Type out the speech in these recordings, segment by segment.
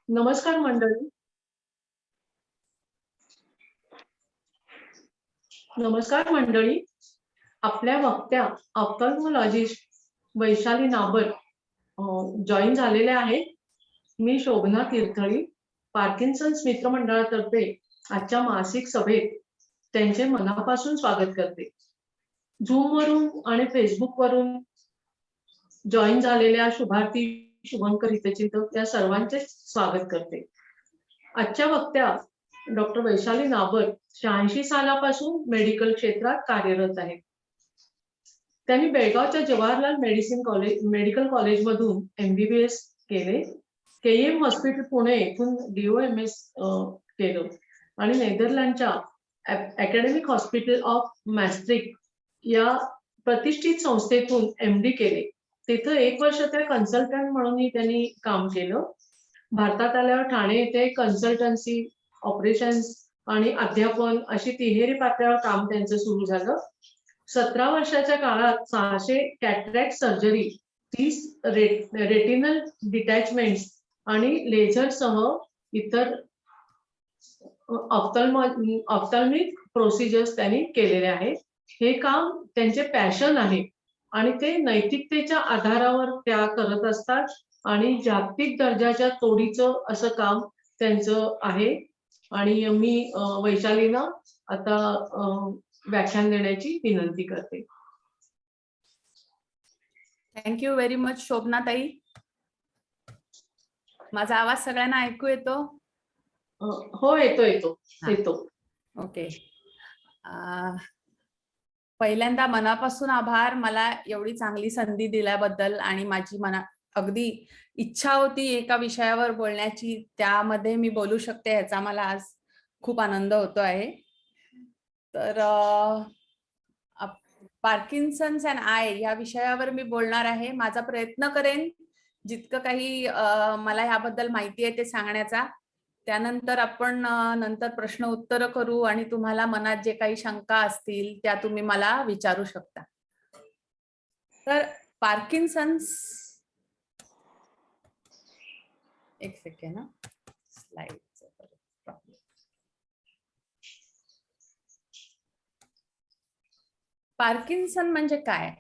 नमस्कार मंडळी. नमस्कार मंडळी. आपल्या वक्त्या ऑप्थॅल्मॉलॉजिस्ट वैशाली नाबर जॉईन झालेल्या आहेत. मी शोभना तीर्थळी, पार्किन्सन्स मित्रमंडळातर्फे आजच्या मासिक सभेत त्यांचे मनापासून स्वागत करते. झूम वरून आणि फेसबुक वरून जॉईन झालेल्या शुभार्थी, शुभंकर, हितचिंतक या सर्वांचे स्वागत करते. आजच्या वक्त्या डॉक्टर वैशाली नाबर 86 सालापासून मेडिकल क्षेत्रात कार्यरत आहेत. त्यांनी बेळगावच्या जवाहरलाल मेडिकल कॉलेजमधून MBBS केले. KEM हॉस्पिटल पुणे येथून DOMS केलं आणि नेदरलँडच्या अकॅडमिक हॉस्पिटल ऑफ मॅस्ट्रिक या प्रतिष्ठित संस्थेतून MD केले. तिथं 1 वर्ष त्या कन्सल्टंट म्हणूनही त्यांनी काम केलं. भारतात आल्यावर ठाणे येथे कन्सल्टन्सी, ऑपरेशन्स आणि अध्यापन अशी तिहेरी पातळीवर काम त्यांचं सुरू झालं. 17 वर्षाच्या काळात 600 कॅटरॅक्ट सर्जरी, 30 रेटिनल डिटॅचमेंट्स आणि लेझरसह इतर ऑप्थॅल्मिक प्रोसिजर्स त्यांनी केलेले आहेत. हे काम त्यांचे पॅशन आहे आणि ते नैतिकतेच्या आधारावर त्या करत असतात आणि जागतिक दर्जाच्या तोडीचं असं काम त्यांचं आहे. आणि मी वैशालीला आता व्याख्यान देण्याची विनंती करते. थँक्यू व्हेरी मच शोभना ताई. माझा आवाज सगळ्यांना ऐकू येतो? हो, येतो. ओके. पहिल्यांदा मनापासून आभार मला एवढी चांगली संधी दिल्याबद्दल. आणि माझी अगदी इच्छा होती एका विषयावर बोलण्याची, त्यामध्ये मी बोलू शकते ह्याचा मला आज खूप आनंद होतो आहे. तर पार्किन्सन्स अँड आय या विषयावर मी बोलणार आहे. माझा प्रयत्न करेन जितकं काही मला ह्याबद्दल माहिती आहे ते सांगण्याचा. त्यानंतर आपण नंतर प्रश्न उत्तर करू आणि तुम्हाला मनात जे काही शंका असतील त्या तुम्ही मला विचारू शकता. तर पार्किन्सन्स, एक सेकंड ना, स्लाइड. पार्किन्सन म्हणजे काय?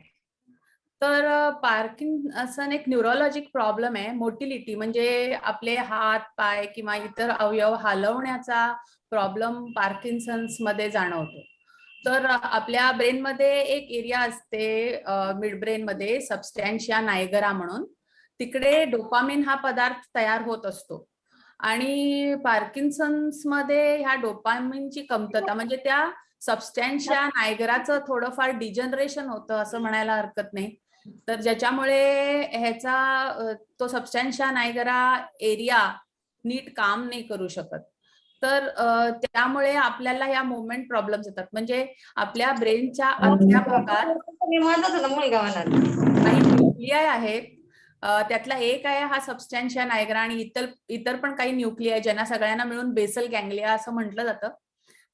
तर पार्किन्सन एक न्यूरोलॉजिक प्रॉब्लेम आहे. मोटिलिटी म्हणजे आपले हात, पाय किंवा इतर अवयव हलवण्याचा प्रॉब्लेम पार्किन्सन्स मध्ये जाणवतो. तर आपल्या ब्रेनमध्ये एक एरिया असते मिड ब्रेन मध्ये, सबस्टॅन्शिया नायगरा म्हणून. तिकडे डोपामिन हा पदार्थ तयार होत असतो आणि पार्किन्सन्स मध्ये ह्या डोपामिनची कमतरता म्हणजे त्या सबस्टॅन्शिया नायगराचं थोडंफार डिजनरेशन होतं असं म्हणायला हरकत नाही. तर ज्याच्यामुळे ह्याचा तो सबस्टॅन्शिया नायगरा एरिया नीट काम नाही करू शकत. तर त्यामुळे आपल्याला ह्या मुवमेंट प्रॉब्लेम्स येतात. म्हणजे आपल्या ब्रेनच्या आतल्या भागात काही न्यूक्लियाय आहेत. त्यातला एक आहे हा सबस्टॅन्शिया नायगरा आणि इतर पण काही न्यूक्लियाय ज्यांना सगळ्यांना मिळून बेसल गँग्लिया असं म्हटलं जातं.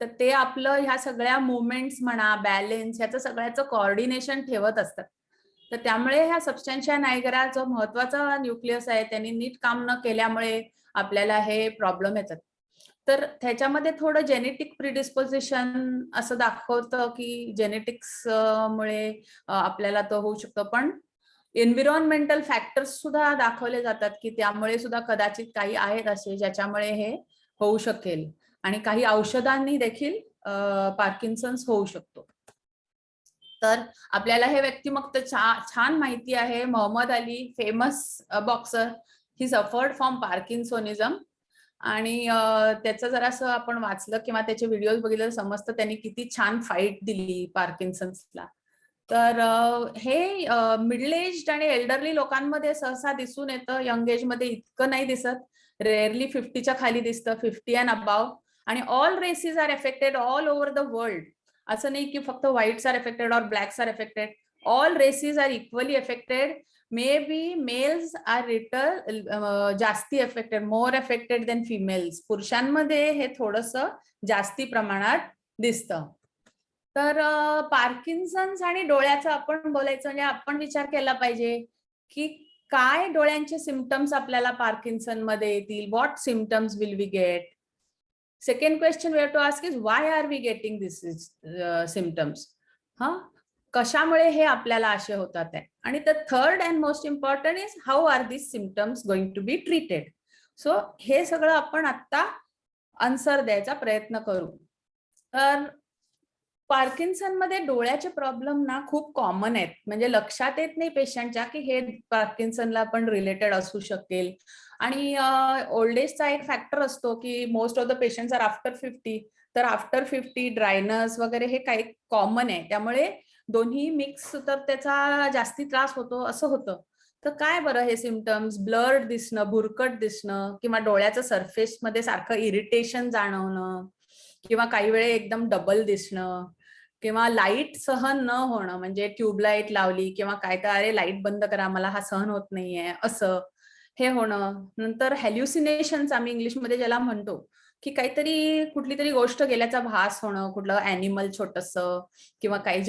तर ते आपलं ह्या सगळ्या मुवमेंट्स म्हणा, बॅलेन्स, ह्याचं सगळ्याचं कोऑर्डिनेशन ठेवत असतात. तर त्यामुळे ह्या सबस्टॅन्शिया नायगरा जो महत्वाचा न्यूक्लियस आहे त्यांनी नीट काम न केल्यामुळे आपल्याला हे प्रॉब्लेम येतात. तर त्याच्यामध्ये थोडं जेनेटिक प्रिडिस्पोजिशन असं दाखवतं की जेनेटिक्स मुळे आपल्याला तो होऊ शकतो. पण एन्व्हिरॉन्मेंटल फॅक्टर्स सुद्धा दाखवले जातात की त्यामुळे सुद्धा कदाचित काही आहेत असे ज्याच्यामुळे हे होऊ शकेल. आणि काही औषधांनी देखील पार्किन्सन्स होऊ शकतो. तर आपल्याला हे व्यक्तिमत्व छान माहिती आहे. Muhammad Ali, famous boxer, he suffered from parkinsonism. आणि त्याचं जरासं आपण वाचलं किंवा त्याचे व्हिडिओज बघितले समजतं त्यांनी किती छान फाईट दिली पार्किन्सन्सला. तर हे मिडल एज आणि एल्डरली लोकांमध्ये सहसा दिसून येतं. यंग एज मध्ये इतकं नाही दिसत. रेअरली 50च्या खाली दिसतं, 50 अँड अबाव. आणि all races are affected all over the world. असं नाही की फक्त whites are affected or blacks are affected. All races are equally affected. May be males are जास्ती affected, more affected than females. पुरुषांमध्ये हे थोडंसं जास्ती प्रमाणात दिसतं. तर पार्किन्सन्स आणि डोळ्याचं आपण बोलायचं म्हणजे आपण विचार केला पाहिजे की काय डोळ्यांचे सिम्पटम्स आपल्याला पार्किन्सन मध्ये येतील, what symptoms will we get. Second question we have to ask is why are we getting this symptoms. हा, कशामुळे हे आपल्याला असे होतात आहे. आणि the third and most important is how are this symptoms going to be treated. So हे सगळं आपण आता आन्सर द्यायचा प्रयत्न करू. तर पार्किन्सन मध्ये डोळ्याचे प्रॉब्लेम ना खूप कॉमन आहेत, म्हणजे लक्षात येत नाही पेशंटच्या की हे पार्किन्सनला पण रिलेटेड असू शकेल. आणि ओल्ड एजचा एक फॅक्टर असतो की most of the patients are after 50. तर आफ्टर 50 ड्रायनस वगैरे हे काही कॉमन आहे, त्यामुळे दोन्ही मिक्स तर त्याचा जास्ती त्रास होतो असं होतं. तर काय बरं हे सिम्पटम्स, ब्लर्ड दिसणं, भुरकट दिसणं, किंवा डोळ्याचं सरफेस मध्ये सारखं इरिटेशन जाणवणं, किंवा काही वेळे एकदम डबल दिसणं, किंवा लाईट सहन न होणं, म्हणजे ट्यूबलाईट लावली किंवा काय तर अरे लाईट बंद करा मला हा सहन होत नाहीये असं हे होणं. नंतर हॅल्युसिनेशन्स आम्ही इंग्लिशमध्ये ज्याला म्हणतो, की काहीतरी कुठली तरी गोष्ट गेल्याचा भास होणं, कुठलं ॲनिमल छोटंसं किंवा काही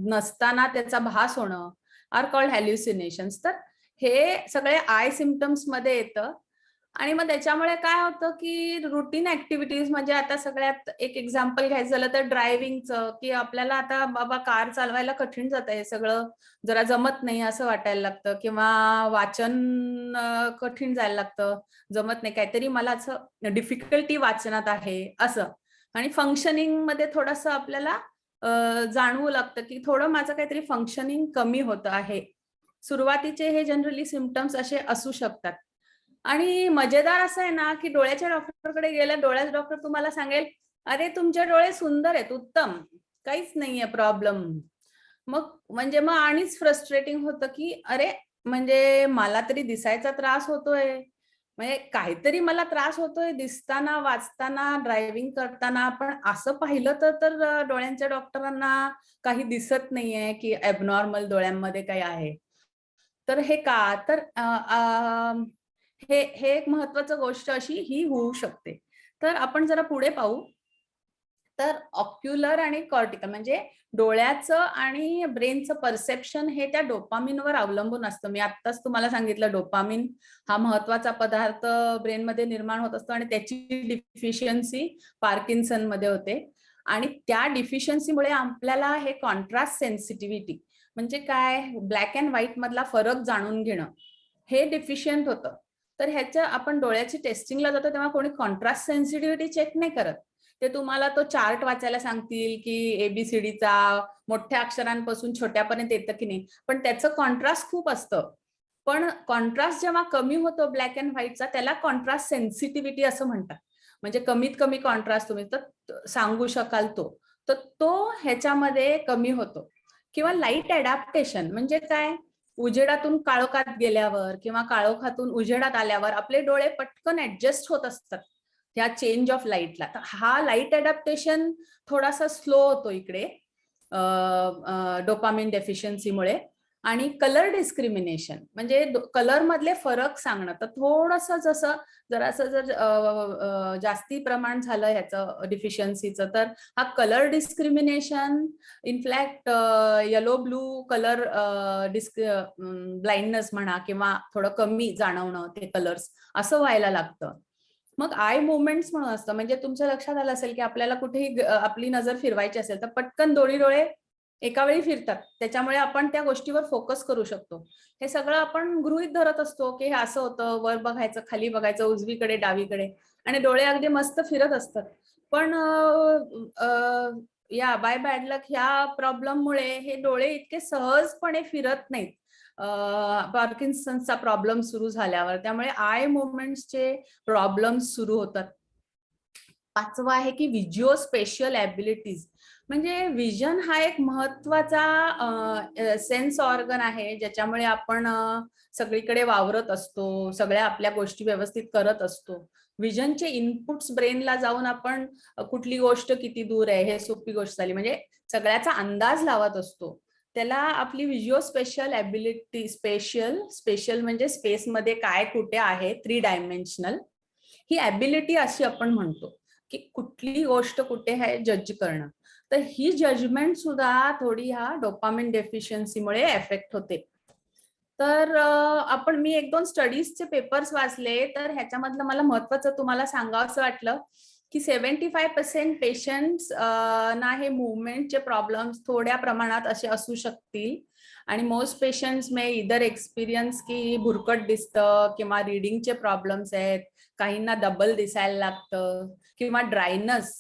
नसताना त्याचा भास होणं, आर कॉल्ड हॅल्युसिनेशन्स. तर हे सगळे आय सिम्पटम्स मध्ये येतं. आणि मग त्याच्यामुळे काय होतं की रुटीन ऍक्टिव्हिटीज, म्हणजे आता सगळ्यात एक एक्झाम्पल घ्यायचं झालं तर ड्रायव्हिंगचं, की आपल्याला आता बाबा कार चालवायला कठीण जात आहे, सगळं जरा जमत नाही असं वाटायला लागतं, किंवा वाचन कठीण जायला लागतं, जमत नाही, काहीतरी मला असं डिफिकल्टी वाचनात आहे असं. आणि फंक्शनिंग मध्ये थोडंसं आपल्याला जाणवू लागतं की थोडं माझं काहीतरी फंक्शनिंग कमी होतं आहे. सुरुवातीचे हे जनरली सिम्पटम्स असे असू शकतात. आणि मजेदार असं आहे ना की डोळ्याच्या डॉक्टरकडे गेला, डोळ्याचा डॉक्टर तुम्हाला सांगेल अरे तुमचे डोळे सुंदर आहेत, उत्तम, काहीच नाहीये प्रॉब्लेम. मग आणिच फ्रस्ट्रेटिंग होतं की अरे म्हणजे मला तरी दिसायचा त्रास होतोय, म्हणजे काहीतरी मला त्रास होतोय दिसताना, वाचताना, ड्रायव्हिंग करताना, पण असं पाहिलं तर डोळ्यांच्या डॉक्टरांना काही दिसत नाहीये की ॲबनॉर्मल डोळ्यांमध्ये काही आहे. तर हे का, तर हे हे एक महत्वाचं गोष्ट अशी ही होऊ शकते. तर आपण जरा पुढे पाहू. तर ऑक्युलर आणि कॉर्टिकल, म्हणजे डोळ्याचं आणि ब्रेनचं परसेप्शन हे त्या डोपामिनवर अवलंबून असतं. मी आत्ताच तुम्हाला सांगितलं डोपामिन हा महत्वाचा पदार्थ ब्रेनमध्ये निर्माण होत असतो, आणि त्याची डिफिशियन्सी पार्किन्सन मध्ये होते. आणि त्या डिफिशियन्सीमुळे आपल्याला हे कॉन्ट्रास्ट सेन्सिटिव्हिटी, म्हणजे काय, ब्लॅक अँड व्हाईट मधला फरक जाणून घेणं, हे डिफिशियंट होतं. तर ह्याच्या आपण डोळ्याची टेस्टिंगला जातो तेव्हा कोणी कॉन्ट्रास्ट सेन्सिटिव्हिटी चेक नाही करत. ते तुम्हाला तो चार्ट वाचायला सांगतील की एबीसीडीचा मोठ्या अक्षरांपासून छोट्यापर्यंत येतं की नाही, पण त्याचं कॉन्ट्रास्ट खूप असतं. पण कॉन्ट्रास्ट जेव्हा कमी होतो ब्लॅक अँड व्हाईटचा, त्याला कॉन्ट्रास्ट सेन्सिटिव्हिटी असं म्हणतात. म्हणजे कमीत कमी कॉन्ट्रास्ट तुम्ही तर सांगू शकाल तर तो ह्याच्यामध्ये कमी होतो. किंवा लाईट अडॅप्टेशन, म्हणजे काय, उजेडातून काळोखात गेल्यावर किंवा काळोखातून उजेडात आल्यावर आपले डोळे पटकन ऍडजस्ट होत असतात ह्या चेंज ऑफ लाईटला. तर हा लाईट अडॅप्टेशन थोडासा स्लो होतो इकडे डोपामिन डेफिशियन्सीमुळे. आणि कलर डिस्क्रिमिनेशन, म्हणजे कलर मधले फरक सांगणं. तर थोडंसं जसं जर जास्ती प्रमाण झालं ह्याचं डिफिशियन्सीचं, तर हा colour discrimination, in fact yellow blue colour blindness म्हणा, किंवा थोडं कमी जाणवणं ते कलर्स, असं व्हायला लागतं. मग आय मुवमेंट्स म्हणून असतं, म्हणजे तुमच्या लक्षात आलं असेल की आपल्याला कुठेही आपली नजर फिरवायची असेल तर पटकन दोन्ही डोळे एका वेळी फिरतात, त्याच्यामुळे आपण त्या गोष्टीवर फोकस करू शकतो. हे सगळं आपण गृहीत धरत असतो की हे असं होतं, वर बघायचं, खाली बघायचं, उजवीकडे, डावीकडे, आणि डोळे अगदी मस्त फिरत असतात. पण या बाय बॅड लक ह्या प्रॉब्लेममुळे हे डोळे इतके सहजपणे फिरत नाहीत पार्किन्सनचा प्रॉब्लेम सुरू झाल्यावर. त्यामुळे आय मुवमेंट्सचे प्रॉब्लेम्स सुरू होतात. पाचवा आहे की व्हिज्युओ स्पेशियल ॲबिलिटीज, म्हणजे विजन हा एक महत्वाचा सेन्स ऑर्गन आहे, ज्याच्यामुळे आपण सगळीकडे वावरत असतो, सगळ्या आपल्या गोष्टी व्यवस्थित करत असतो. विजनचे इनपुट्स ब्रेनला जाऊन आपण कुठली गोष्ट किती दूर आहे हे सोपी गोष्ट झाली, म्हणजे सगळ्याचा अंदाज लावत असतो. त्याला आपली व्हिज्युओ स्पेशल ॲबिलिटी, स्पेशल म्हणजे स्पेसमध्ये काय कुठे आहे, 3 डायमेन्शनल, ही ॲबिलिटी अशी आपण म्हणतो की कुठली गोष्ट कुठे आहे जज करणं. तर ही जजमेंट सुद्धा थोडी ह्या डोपामिन डेफिशियन्सीमुळे एफेक्ट होते. तर मी 1-2 स्टडीजचे पेपर्स वाचले, तर ह्याच्यामधलं मला महत्वाचं तुम्हाला सांगावंसं वाटलं की 75% पेशंट्स ना हे मुवमेंटचे प्रॉब्लेम्स थोड्या प्रमाणात असे असू शकतील आणि मोस्ट पेशंट्स मे इदर एक्सपिरियन्स की भुरकट दिसतं किंवा रिडिंगचे प्रॉब्लेम्स आहेत, काहींना डबल दिसायला लागतं किंवा ड्रायनस,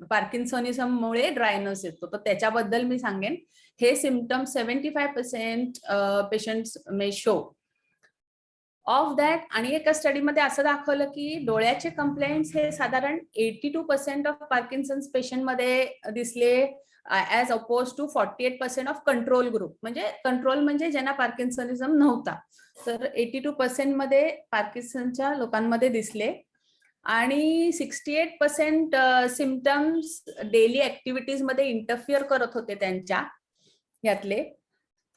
पार्किन्सोनिझममुळे ड्रायनस येतो, तर त्याच्याबद्दल मी सांगेन. हे symptoms 75% patients may show off that. आणि एका स्टडीमध्ये असं दाखवलं की डोळ्याचे कंप्लेंट्स हे साधारण 82% ऑफ पार्किन्सन्स पेशंट मध्ये दिसले as oppose to 48% of control group. म्हणजे कंट्रोल म्हणजे ज्यांना पार्किन्सनिझम नव्हता, तर 82% मध्ये पार्किन्सनच्या लोकांमध्ये दिसले. आणि 68% सिम्पटम्स डेली ऍक्टिव्हिटीज मध्ये इंटरफिअर करत होते त्यांच्या यातले,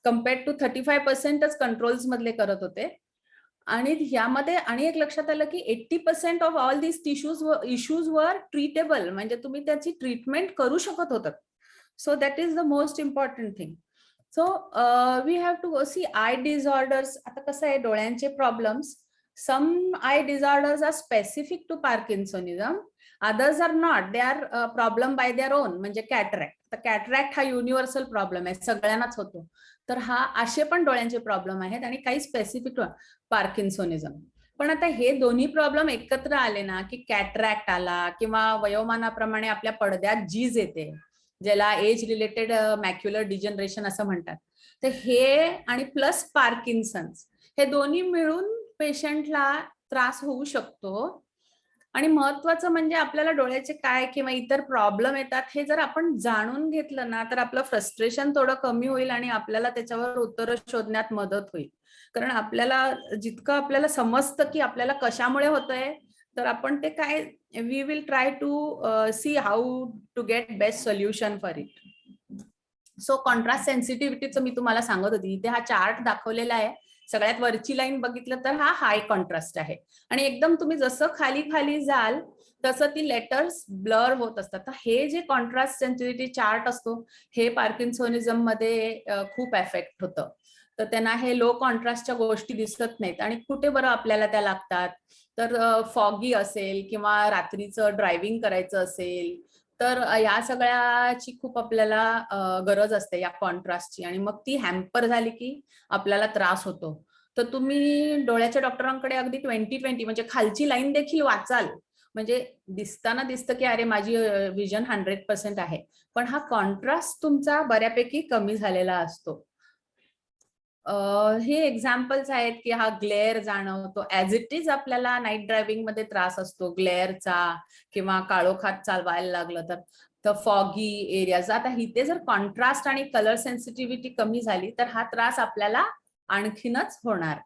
कम्पेअर्ड टू 35%च कंट्रोल्स मधले करत होते. आणि ह्यामध्ये आणि एक लक्षात आलं की 80% of all this issues were treatable, म्हणजे तुम्ही त्याची ट्रीटमेंट करू शकत होतात. So that is the most important thing. So we have to see eye disorders. आता कसं आहे, डोळ्यांचे problems, some eye disorders are specific to parkinsonism, others are not, they are problem by their own. म्हणजे cataract, तर cataract हा universal problem आहे, सगळ्यांनाच होतो. तर हा असे पण डोळ्यांचे प्रॉब्लेम आहेत आणि काही स्पेसिफिक पार्किन्सोनिझम. पण आता हे दोन्ही प्रॉब्लेम एकत्र आले ना, की कॅटरॅक्ट आला किंवा वयोमानाप्रमाणे आपल्या पडद्यात जीज येते, ज्याला एज रिलेटेड मॅक्युलर डिजनरेशन असं म्हणतात, तर हे आणि प्लस पार्किन्सन्स, हे दोन्ही मिळून पेशंटला त्रास होऊ शकतो. आणि महत्वाचं म्हणजे आपल्याला डोळ्याचे काय किंवा इतर प्रॉब्लेम येतात हे जर आपण जाणून घेतलं ना, तर आपलं फ्रस्ट्रेशन थोडं कमी होईल आणि आपल्याला त्याच्यावर उत्तर शोधण्यात मदत होईल. कारण आपल्याला जितकं आपल्याला समजतं की आपल्याला कशामुळे होतंय, तर आपण ते काय, we will try to see how to get best solution for it. So contrast सेन्सिटिव्हिटीचं मी तुम्हाला सांगत होती, इथे हा चार्ट दाखवलेला आहे. सगळ्यात वरची लाईन बघितलं तर हा हाय कॉन्ट्रास्ट आहे आणि एकदम तुम्ही जसं खाली खाली जाल तसं ती लेटर्स ब्लर होत असतात. तर हे जे कॉन्ट्रास्ट सेन्सिटिव्हिटी चार्ट असतो, हे पार्किन्सोनिझम मध्ये खूप एफेक्ट होतं. तर त्यांना हे लो कॉन्ट्रास्टच्या गोष्टी दिसत नाहीत. आणि कुठे बरं आपल्याला त्या लागतात, तर फॉगी असेल किंवा रात्रीचं ड्रायव्हिंग करायचं असेल, तर या सगळ्याची खूप आपल्याला गरज असते या कॉन्ट्रास्टची. आणि मग ती हॅम्पर झाली की आपल्याला त्रास होतो. तर तुम्ही डोळ्याच्या डॉक्टरांकडे अगदी 20/20 म्हणजे खालची लाईन देखील वाचाल, म्हणजे दिसताना दिसतं की अरे माझी विजन 100% आहे, पण हा कॉन्ट्रास्ट तुमचा बऱ्यापैकी कमी झालेला असतो. हे एक्झाम्पल्स आहेत की हा ग्लेअर जाणवतो, ऍज इट इज आपल्याला नाईट ड्रायव्हिंग मध्ये त्रास असतो ग्लेअरचा, किंवा काळोखात चालवायला लागलं तर फॉगी एरियाज. आता इथे जर कॉन्ट्रास्ट आणि कलर सेन्सिटिव्हिटी कमी झाली तर हा त्रास आपल्याला आणखीनच होणार.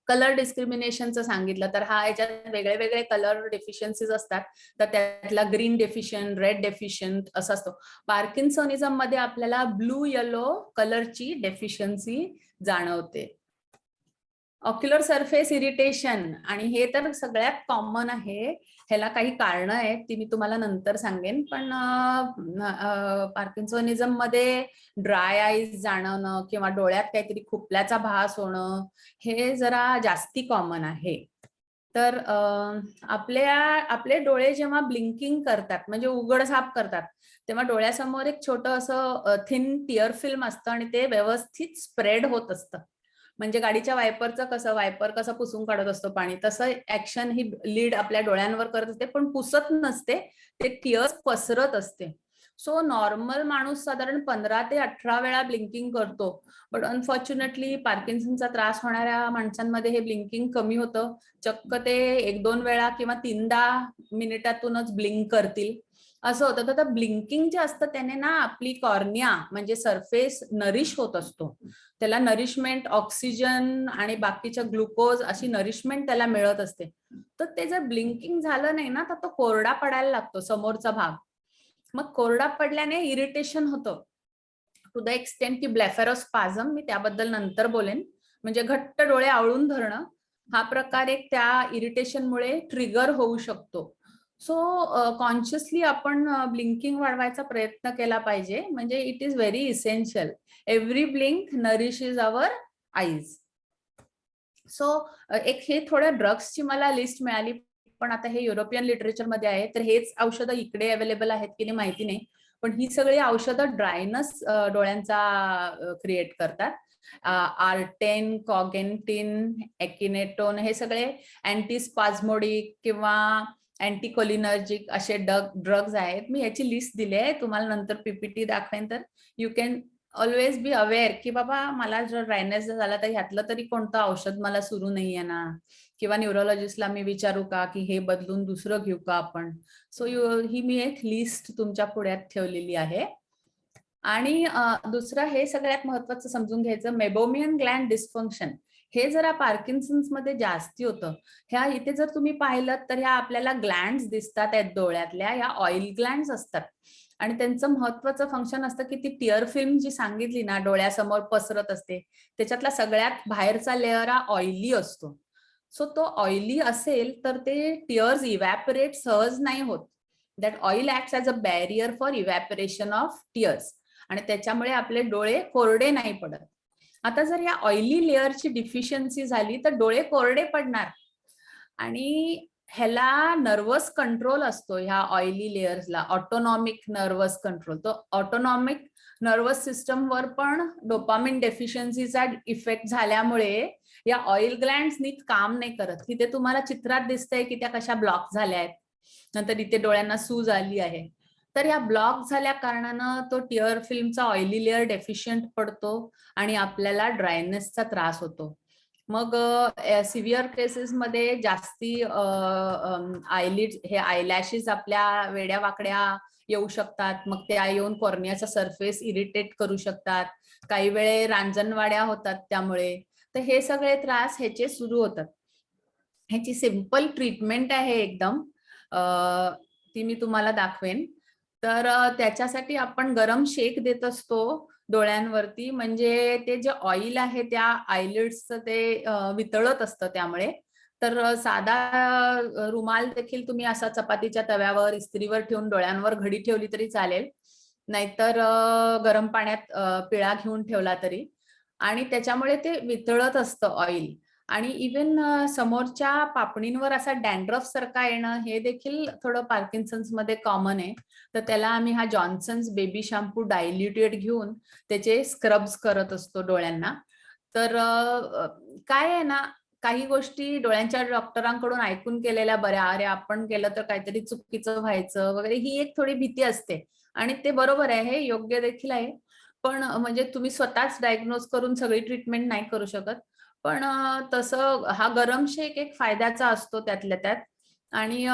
कलर डिस्क्रिमिनेशनचं सांगितलं तर हा याच्यात वेगळे वेगळे कलर डेफिशियन्सीज असतात. तर त्यातला ग्रीन डेफिशियंट, रेड डेफिशियंट असं असतो. पार्किन्सोनिझम मध्ये आपल्याला ब्लू येलो कलरची डेफिशियन्सी जाणवते. ऑक्युलर सरफेस इरिटेशन, आणि हे तर सगळ्यात कॉमन आहे. ह्याला काही कारणं आहेत, ती मी तुम्हाला नंतर सांगेन. पण पार्किन्सोनिझम मध्ये ड्राय आईज जाणवणं किंवा डोळ्यात काहीतरी खुपल्याचा भास होणं, हे जरा जास्ती कॉमन आहे. तर आपले डोळे जेव्हा ब्लिंकिंग करतात, म्हणजे उघडझाप करतात, तेव्हा डोळ्यासमोर एक छोटं असं थिन टिअर फिल्म असतं आणि ते व्यवस्थित स्प्रेड होत असतं. म्हणजे गाडीच्या वायपर कसं पुसून काढत असतो पाणी, तसं ऍक्शन ही लीड आपल्या डोळ्यांवर करत असते, पण पुसत नसते, ते टिअर्स पसरत असते. सो नॉर्मल माणूस साधारण 15 ते 18 वेळा ब्लिंकिंग करतो, बट अनफॉर्च्युनेटली पार्किन्सनचा त्रास होणाऱ्या माणसांमध्ये हे ब्लिंकिंग कमी होतं. चक्क ते 1-2 वेळा किंवा 3दा मिनिटातूनच ब्लिंक करतील, असं होतं. तर ब्लिंकिंग जे असतं त्याने ना आपली कॉर्निया म्हणजे सरफेस नरिश होत असतो. त्याला नरिशमेंट, ऑक्सिजन आणि बाकीच्या ग्लुकोज अशी नरिशमेंट त्याला मिळत असते. तर ते जर ब्लिंकिंग झालं नाही ना, तर तो कोरडा पडायला लागतो समोरचा भाग. मग कोरडा पडल्याने इरिटेशन होतं टू द एक्सटेंट की ब्लेफेरोस्पाझम, मी त्याबद्दल नंतर बोलेन. म्हणजे घट्ट डोळे आवळून धरणं, हा प्रकार एक त्या इरिटेशनमुळे ट्रिगर होऊ शकतो. सो कॉन्शियसली आपण ब्लिंकिंग वाढवायचा प्रयत्न केला पाहिजे. म्हणजे it is very essential. Every blink nourishes our eyes. So एक हे थोड्या ड्रग्सची मला लिस्ट मिळाली, पण आता हे युरोपियन लिटरेचर मध्ये आहे, तर हेच औषधं इकडे अवेलेबल आहेत की नाही माहिती नाही, पण ही सगळी औषधं ड्रायनस डोळ्यांचा क्रिएट करतात. आर्टेन, कॉगेंटिन, एकिनेटोन हे सगळे अँटीस्पाझमोडिक किंवा अँटीकोलिनर्जिक असे ड्रग्ज आहेत. मी याची लिस्ट दिली आहे, तुम्हाला नंतर पीपीटी दाखवेन, तर you can always be aware की बाबा मला जर ड्रायनेस झाला तर ह्यातलं तरी कोणतं औषध मला सुरू नाहीये ना, किंवा न्यूरोलॉजिस्टला मी विचारू का की हे बदलून दुसरं घेऊ का आपण. सो ही मी एक लिस्ट तुमच्या पुढ्यात ठेवलेली आहे. आणि दुसरं हे सगळ्यात महत्वाचं समजून घ्यायचं, मेबोमियन ग्लँड डिस्फंक्शन हे जरा पार्किन्सन्स मध्ये जास्ती होतं. ह्या इथे जर तुम्ही पाहिलं तर ह्या आपल्याला ग्लँड्स दिसतात आहेत डोळ्यातल्या, ह्या ऑइल ग्लँड्स असतात आणि त्यांचं महत्वाचं फंक्शन असतं की ती टिअर फिल्म जी सांगितली ना डोळ्यासमोर पसरत असते, त्याच्यातला सगळ्यात बाहेरचा लेअर हा ऑइली असतो. सो तो ऑइली असेल तर ते टिअर्स इव्हॅपोरेट सहज नाही होत. That oil acts as a barrier for evaporation of tears आणि त्याच्यामुळे आपले डोळे कोरडे नाही पडत. आता जर या ऑइली लेअरची डिफिशियन्सी झाली तर डोळे कोरडे पडणार आणि ह्याला नर्वस कंट्रोल असतो. ह्या ऑइली लेअर्सला ऑटोनॉमिक नर्वस कंट्रोल. तो ऑटोनॉमिक नर्वस सिस्टमवर पण डोपामिन डेफिशियन्सीचा इफेक्ट झाल्यामुळे या ऑइल ग्लँड्स नीट काम नाही करत. तिथे तुम्हाला चित्रात दिसतंय की त्या कशा ब्लॉक झाल्या आहेत, नंतर इथे डोळ्यांना सूज आली आहे. तर या ब्लॉक झाल्या कारणानं तो टिअर फिल्मचा ऑइली लेअर डेफिशियंट पडतो आणि आपल्याला ड्रायनेसचा त्रास होतो. मग सिव्हिअर केसेस मध्ये जास्ती आयलिड हे आयलॅशेस आपल्या वेड्या वाकड्या येऊ शकतात. मग त्या येऊन कॉर्नियाचा सरफेस इरिटेट करू शकतात. काही वेळे रांजणवाड्या होतात त्यामुळे. तर हे सगळे त्रास ह्याचे सुरू होतात. ह्याची सिंपल ट्रीटमेंट आहे एकदम, ती मी तुम्हाला दाखवेन. तर त्याच्यासाठी आपण गरम शेक देत असतो डोळ्यांवरती, म्हणजे ते जे ऑइल आहे त्या आयलिड्सचं ते वितळत असतं त्यामुळे. तर साधा रुमाल देखील तुम्ही असा चपातीच्या तव्यावर इस्त्रीवर ठेवून डोळ्यांवर घडी ठेवली तरी चालेल, नाहीतर गरम पाण्यात पिळा घेऊन ठेवला तरी, आणि त्याच्यामुळे ते वितळत असतं ऑइल. आणि इवन समोरच्या पापणींवर असा डॅन्ड्रफ सारखा येणं हे देखील थोडं पार्किन्सन्स मध्ये कॉमन आहे. तर त्याला आम्ही हा जॉन्सन्स बेबी शॅम्पू डायल्युटेड घेऊन त्याचे स्क्रब्स करत असतो डोळ्यांना. तर काय आहे ना, काही गोष्टी डोळ्यांच्या डॉक्टरांकडून ऐकून केलेल्या बऱ्या, अरे आपण केलं तर काहीतरी चुकीचं व्हायचं वगैरे, ही एक थोडी भीती असते आणि ते बरोबर आहे, हे योग्य देखील आहे. पण म्हणजे तुम्ही स्वतःच डायग्नोज करून सगळी ट्रीटमेंट नाही करू शकत. पण तसं हा गरम शेक एक फायद्याचा असतो त्यातल्या त्यात आणि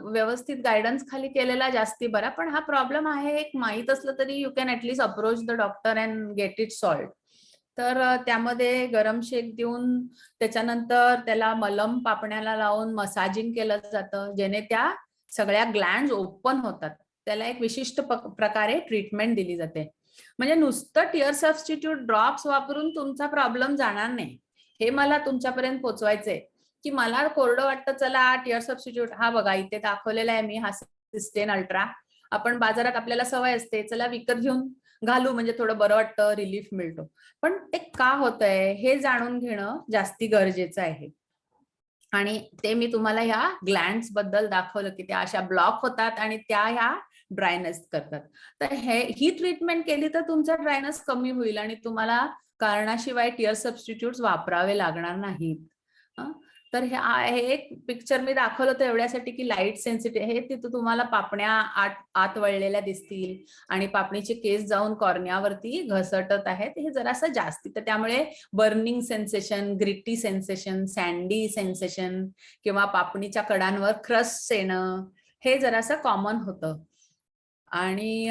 व्यवस्थित गायडन्स खाली केलेला जास्ती बरा. पण हा प्रॉब्लेम आहे एक माहित असलं तरी you can at least approach the doctor and get it solved. तर त्यामध्ये गरम शेक देऊन त्याच्यानंतर त्याला मलम पापण्याला लावून मसाजिंग केलं जातं, जेणे त्या सगळ्या ग्लँड्स ओपन होतात. त्याला एक विशिष्ट प्रकारे ट्रीटमेंट दिली जाते. म्हणजे नुसतं टिअर सबस्टिट्यूट ड्रॉप्स वापरून तुमचा प्रॉब्लेम जाणार नाही, हे मला तुमच्यापर्यंत पोहोचवायचंय. की मला कोरडं वाटतं, चला टिअर सबस्टिट्यूट, हा बघा इथे दाखवलेला आहे मी, हा सिस्टेन अल्ट्रा. आपण बाजारात आपल्याला सवय असते, चला विकत घेऊन घालू म्हणजे थोडं बरं वाटतं, रिलीफ मिळतो. पण ते का होतंय हे जाणून घेणं जास्ती गरजेचं आहे. आणि ते मी तुम्हाला ह्या ग्लँड्स बद्दल दाखवलं की त्या अशा ब्लॉक होतात आणि त्या ह्या ड्रायनेस करतात. तर ही ट्रीटमेंट केली तर तुमचा ड्रायनेस कमी होईल आणि तुम्हाला कारणाशिवाय टिअर सबस्टिट्यूट्स वापरावे लागणार नाहीत. तर हे एक पिक्चर मी दाखवलं होतं एवढ्यासाठी की लाईट सेन्सिटिव्ह हे, तिथं तुम्हाला पापण्या आत वळलेल्या दिसतील आणि पापणीचे केस जाऊन कॉर्नियावरती घसटत आहेत, हे जरासं जास्ती. तर त्यामुळे burning sensation, gritty sensation, sandy sensation किंवा पापणीच्या कडांवर क्रस्ट येणं हे जरासं कॉमन होतं. आणि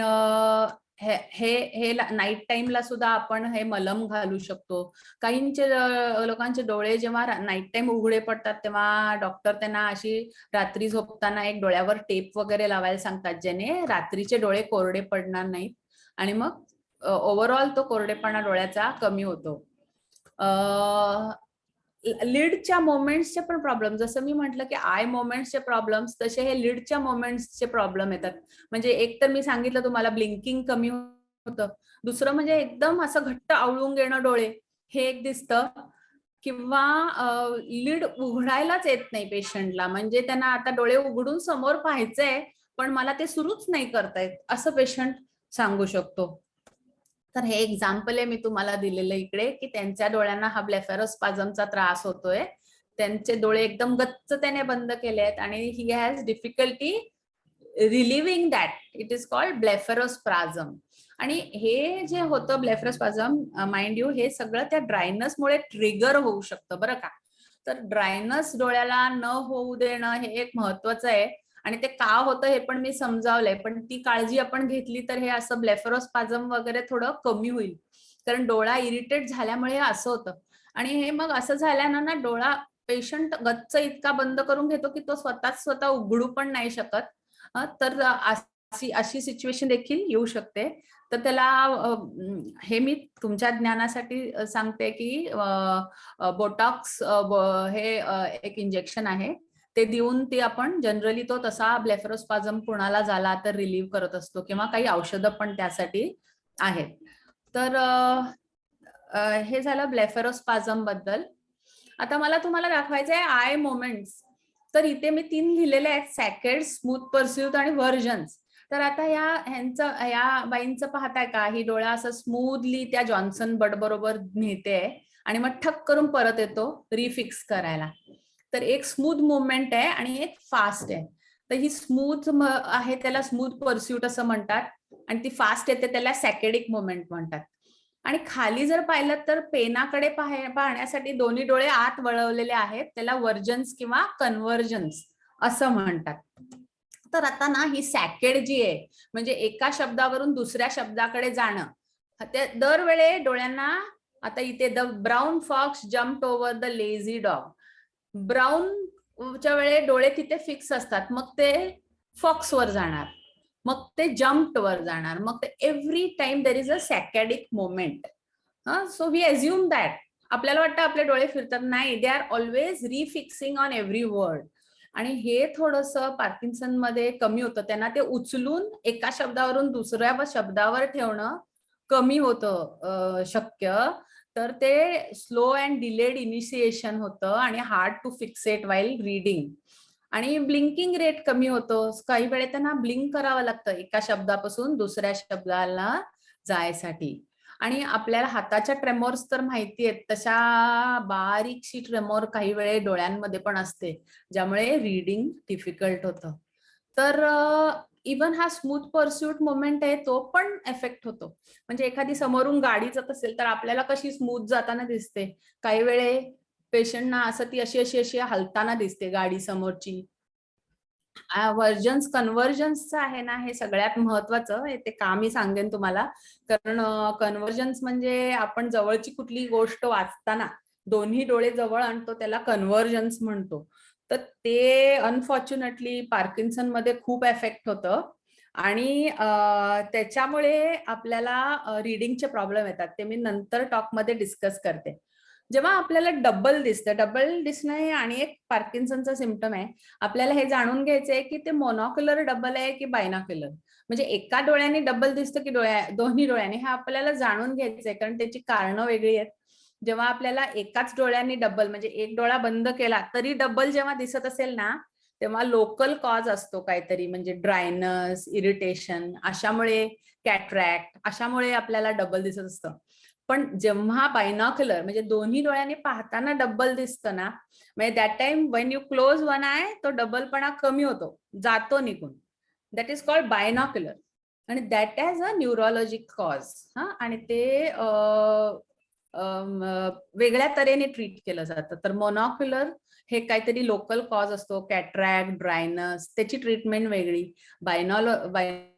हे नाईट टाइमला सुद्धा आपण हे मलम घालू शकतो. काहींचे लोकांचे डोळे जेव्हा नाईट टाइम उघडे पडतात तेव्हा डॉक्टर त्यांना अशी रात्री झोपताना एक डोळ्यावर टेप वगैरे लावायला सांगतात, ज्याने रात्रीचे डोळे कोरडे पडणार नाहीत आणि मग ओव्हरऑल तो कोरडेपणा डोळ्याचा कमी होतो. लीडच्या मोमेंट्सचे पण प्रॉब्लेम, जसं मी म्हटलं की आय मोमेंट्सचे प्रॉब्लेम्स, तसे हे लीडच्या मोमेंट्सचे प्रॉब्लेम येतात. म्हणजे एक तर मी सांगितलं तुम्हाला ब्लिंकिंग कमी होतं, दुसरं म्हणजे एकदम असं घट्ट आवळून घेणं डोळे, हे एक दिसतं. किंवा लीड उघडायलाच येत नाही पेशंटला, म्हणजे त्यांना आता डोळे उघडून समोर पाहायचंय पण मला ते सुरूच नाही करतायत, असं पेशंट सांगू शकतो. तर हे एक्झाम्पल आहे मी तुम्हाला दिलेलं इकडे, की त्यांच्या डोळ्यांना हा ब्लेफेरोस्पाझमचा त्रास होतोय. त्यांचे डोळे एकदम गच्च त्याने बंद केले आहेत आणि he has difficulty relieving that. It is called blepharospasm. आणि हे जे होतं ब्लेफेरोस्पाझम, माइंड यू, हे सगळं त्या ड्रायनसमुळे ट्रिगर होऊ शकतं बरं का. तर ड्रायनस डोळ्याला न होऊ देणं हे एक महत्वाचं आहे. आणि ते का होतं हे पण मी समजावलंय, पण ती काळजी आपण घेतली तर हे असं ब्लेफेरोस्पाझम वगैरे थोडं कमी होईल. कारण डोळा इरिटेट झाल्यामुळे हे असं होतं. आणि हे मग असं झाल्यानं ना डोळा पेशंट गच्च इतका बंद करून घेतो की तो स्वतः उघडू पण नाही शकत. तर अशी सिच्युएशन देखील येऊ शकते. तर त्याला हे मी तुमच्या ज्ञानासाठी सांगते की बोटॉक्स हे एक इंजेक्शन आहे, ते देऊन ते आपण जनरली तो तसा ब्लेफेरोस्पाझम कुणाला झाला तर रिलीव्ह करत असतो, किंवा काही औषधं पण त्यासाठी आहेत. तर हे झालं ब्लेफेरोस्पाझम बद्दल. आता मला तुम्हाला दाखवायचं आहे आय मोमेंट्स. तर इथे मी 3 लिहिलेले आहेत, सॅकेड, स्मूथ परस्यूट आणि व्हर्जन्स. तर आता या बाईंचं पाहताय का, ही डोळा असं स्मूथली त्या जॉन्सन बट बरोबर नेते आणि मग ठक करून परत येतो रिफिक्स करायला. तर एक स्मूथ मुवमेंट आहे आणि एक फास्ट आहे. तर ही स्मूथ आहे त्याला स्मूथ परस्यूट असं म्हणतात, आणि ती फास्ट येते त्याला सॅकेडिक मुवमेंट म्हणतात. आणि खाली जर पाहिलं तर पेनाकडे पाहण्यासाठी दोन्ही डोळे आत वळवलेले आहेत, त्याला व्हर्जन्स किंवा कन्व्हर्जन्स असं म्हणतात. तर आता ना ही सॅकेड जी आहे, म्हणजे एका शब्दावरून दुसऱ्या शब्दाकडे जाणं, ते दरवेळे डोळ्यांना, आता इथे the brown fox jumped over the lazy dog, ब्राऊनच्या वेळे डोळे तिथे फिक्स असतात, मग ते फॉक्स वर जाणार, मग ते जम्प्ड वर जाणार, मग ते every time there is a saccadic moment. So we assume that, आपल्याला वाटतं आपले डोळे फिरतात, नाही, they are always refixing on every word. आणि हे थोडंसं पार्किन्सन मध्ये कमी होतं, त्यांना ते उचलून एका शब्दावरून दुसऱ्या शब्दावर ठेवणं कमी होतं शक्य. तर ते स्लो अँड डिलेड इनिशिएशन होतं आणि hard to fixate while reading. आणि ब्लिंकिंग रेट कमी होतो, काही वेळे त्यांना ब्लिंक करावं लागतं एका शब्दापासून दुसऱ्या शब्दाला जायसाठी. आणि आपल्याला हाताच्या ट्रेमोर्स तर माहिती आहेत, तशा बारीकशी ट्रेमोर काही वेळे डोळ्यांमध्ये पण असते, ज्यामुळे रीडिंग डिफिकल्ट होतं. तर इवन हा स्मूथ परस्यूट मोमेंट आहे तो पण एफेक्ट होतो. म्हणजे एखादी समोरून गाडी जात असेल तर आपल्याला कशी स्मूथ जाताना दिसते, काही वेळे पेशंटना असं ती अशी हलताना दिसते गाडी समोरची. व्हर्जन्स कन्व्हर्जन्सचं आहे ना, हे सगळ्यात महत्वाचं आहे. ते का मी सांगेन तुम्हाला, कारण कन्व्हर्जन्स म्हणजे आपण जवळची कुठली गोष्ट वाचताना दोन्ही डोळे जवळ आणतो, त्याला कन्व्हर्जन्स म्हणतो. तर ते अनफॉर्च्युनेटली पार्किन्सन मध्ये खूप एफेक्ट होतं आणि त्याच्यामुळे आपल्याला रीडिंगचे प्रॉब्लेम येतात. ते मी नंतर टॉक मध्ये डिस्कस करते. जेव्हा आपल्याला डबल दिसतं, डबल दिसणं हे आणि एक पार्किन्सनचा सिम्पटम आहे. आपल्याला हे जाणून घ्यायचंय की ते मोनॉक्युलर डबल आहे की बायनॉक्युलर, म्हणजे एका डोळ्याने डबल दिसतं की दोन्ही डोळ्याने, हे आपल्याला जाणून घ्यायचंय, कारण त्याची कारणं वेगळी आहेत. जेव्हा आपल्याला एकाच डोळ्याने डबल, म्हणजे एक डोळा बंद केला तरी डबल जेव्हा दिसत असेल ना, तेव्हा लोकल कॉज असतो काहीतरी, म्हणजे ड्रायनस, इरिटेशन, अशामुळे कॅट्रॅक्ट, अशामुळे आपल्याला डबल दिसत असतं. पण जेव्हा बायनॉक्युलर म्हणजे दोन्ही डोळ्यांनी पाहताना डबल दिसतं ना, म्हणजे that time when you close one I, तो डबलपणा कमी होतो, जातो निघून. दॅट इज कॉल्ड बायनॉक्युलर, आणि that has a neurologic cause. आणि ते वेगळ्या तऱ्हेने ट्रीट केलं जातं. तर मोनॉक्युलर हे काहीतरी लोकल कॉज असतो, कॅट्रॅक्ट, ड्रायनस, त्याची ट्रीटमेंट वेगळी. बायनॉक्युलर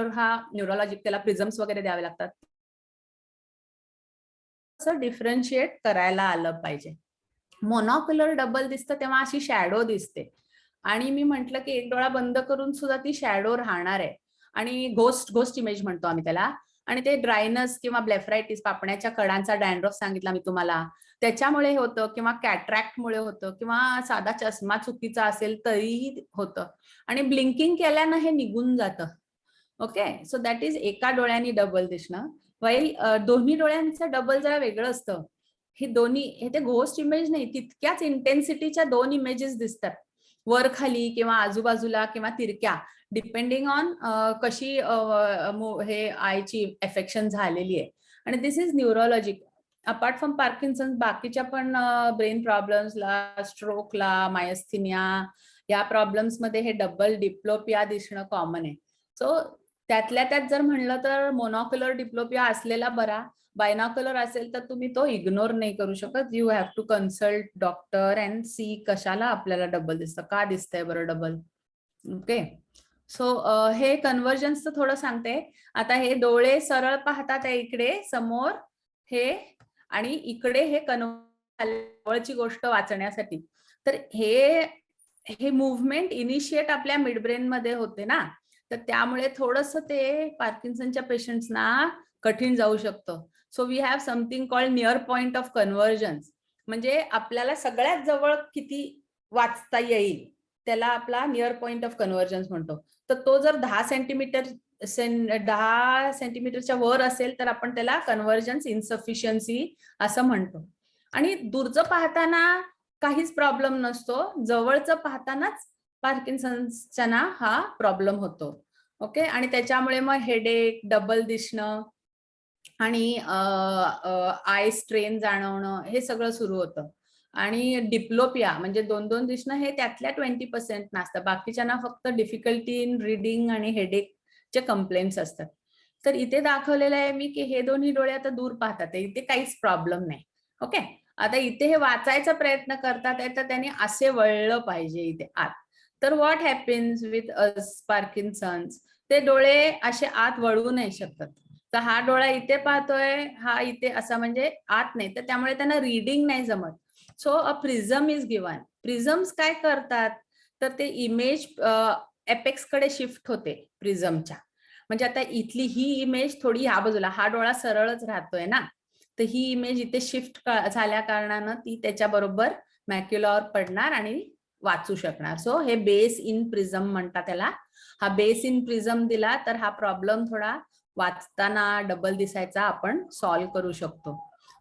हा न्यूरोलॉजिक, त्याला प्रिझम्स वगैरे द्यावे लागतात. असं डिफरन्शिएट करायला आलं पाहिजे. मोनॉक्युलर डबल दिसतं तेव्हा अशी शॅडो दिसते, आणि मी म्हंटल की एक डोळा बंद करून सुद्धा ती शॅडो राहणार आहे, आणि घोस्ट इमेज म्हणतो आम्ही त्याला. आणि ते ड्रायनस किंवा ब्लेफरायटिस, पापण्याच्या कडांचा डॅन्ड्रफ सांगितला मी तुम्हाला, त्याच्यामुळे होतं, किंवा कॅट्रॅक्टमुळे होतं, किंवा साधा चष्मा चुकीचा असेल तरी होतं. आणि ब्लिंकिंग केल्यानं हे निघून जातं. ओके, सो दॅट इज एका डोळ्याने डबल दिसणं. वाईल दोन्ही डोळ्यांचं डबल जरा वेगळं असतं. हे दोन्ही हे ते घोस्ट इमेज नाही, तितक्याच इंटेन्सिटीच्या 2 इमेजेस दिसतात, वर खाली किंवा आजूबाजूला किंवा तिरक्या, डिपेंडिंग ऑन कशी हे आयची एफेक्शन झालेली आहे. आणि this is neurologic. Apart from Parkinson बाकीच्या पण ब्रेन प्रॉब्लेम्सला, स्ट्रोकला, मायस्थेनिया या प्रॉब्लेम्स मध्ये हे डबल डिप्लोपिया दिसणं कॉमन आहे. सो त्यातल्या त्यात जर म्हणलं तर मोनोक्युलर डिप्लोपिया असलेला बरा. बायनॉक्युलर असेल तर तुम्ही तो इग्नोर नाही करू शकत. You have to consult doctor and see कशाला आपल्याला डबल दिसतं, का दिसतंय बरं डबल. ओके, सो हे कन्व्हर्जन्सचं थोडं सांगते. आता हे डोळे सरळ पाहतात आहे इकडे समोर हे, आणि इकडे हे जवळची गोष्ट वाचण्यासाठी. तर हे मुवमेंट इनिशिएट आपल्या मिडब्रेन मध्ये होते ना, तर त्यामुळे थोडस ते पार्किन्सनच्या पेशंट्सना कठीण जाऊ शकतं. So we have something called near point of convergence. म्हणजे आपल्याला सगळ्यात जवळ किती वाचता येईल त्याला आपला नियर पॉइंट ऑफ कन्व्हर्जन्स म्हणतो. तर तो जर 10 सेंटीमीटरच्या वर असेल तर आपण त्याला कन्व्हर्जन्स इन्सफिशियन्सी असं म्हणतो. आणि दूरचं पाहताना काहीच प्रॉब्लेम नसतो, जवळचं पाहतानाच पार्किन्सनचा ना हा प्रॉब्लेम होतो. ओके, आणि त्याच्यामुळे मग हेडेक, डबल दिसणं आणि आय स्ट्रेन जाणवणं हे सगळं सुरू होतं. आणि डिप्लोपिया म्हणजे 2-2 दिसणं हे त्यातल्या 20% नसतं, बाकीच्यांना फक्त डिफिकल्टी इन रीडिंग आणि हेडेकचे कंप्लेंट्स असतात. तर इथे दाखवलेलं आहे मी की हे दोन्ही डोळे आता दूर पाहतात, इथे काहीच प्रॉब्लेम नाही. ओके, आता इथे हे वाचायचा प्रयत्न करतात तर त्यांनी असे वळलं पाहिजे इथे आत. तर what happens with us Parkinson's, ते डोळे असे आत वळू नाही शकत. तर हा डोळा इथे पाहतोय, हा इथे असा म्हणजे आत नाही, तर त्यामुळे त्यांना रीडिंग नाही जमत. So a prism is given. Prisms काय करतात तर ते इमेज एपेक्स कडे शिफ्ट होते प्रिझमच्या. म्हणजे आता इथली ही इमेज थोडी ह्या बाजूला, हा डोळा सरळच राहतोय ना, तर ही इमेज इथे शिफ्ट झाल्या कारणानं ती त्याच्या बरोबर मॅक्युलावर पडणार आणि वाचू शकणार. सो हे बेस इन प्रिझम म्हणतात त्याला. हा बेस इन प्रिझम दिला तर हा प्रॉब्लेम थोडा वाचताना डबल दिसायचा आपण सॉल्व्ह करू शकतो.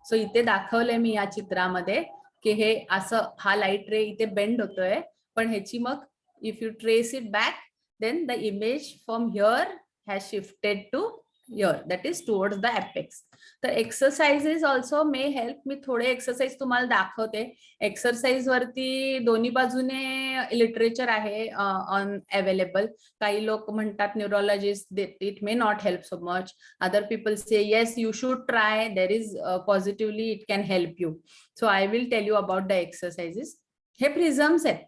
सो इथे दाखवलंय मी या चित्रामध्ये की हे असं हा लाईट रे इथे बेंड होतोय, पण ह्याची मग if you trace it back then the image from here has shifted to here, that is towards the apex. तर एक्सरसाइजेस ऑल्सो मे हेल्प. मी थोडे एक्सरसाइज तुम्हाला दाखवते. एक्सरसाइज वरती दोन्ही बाजूने लिटरेचर आहे ऑन अवेलेबल. काही लोक म्हणतात neurologist it may not help so much. Other people say yes you should try, there is positively it can help you. So I will tell you about the exercises. हे prisms आहेत.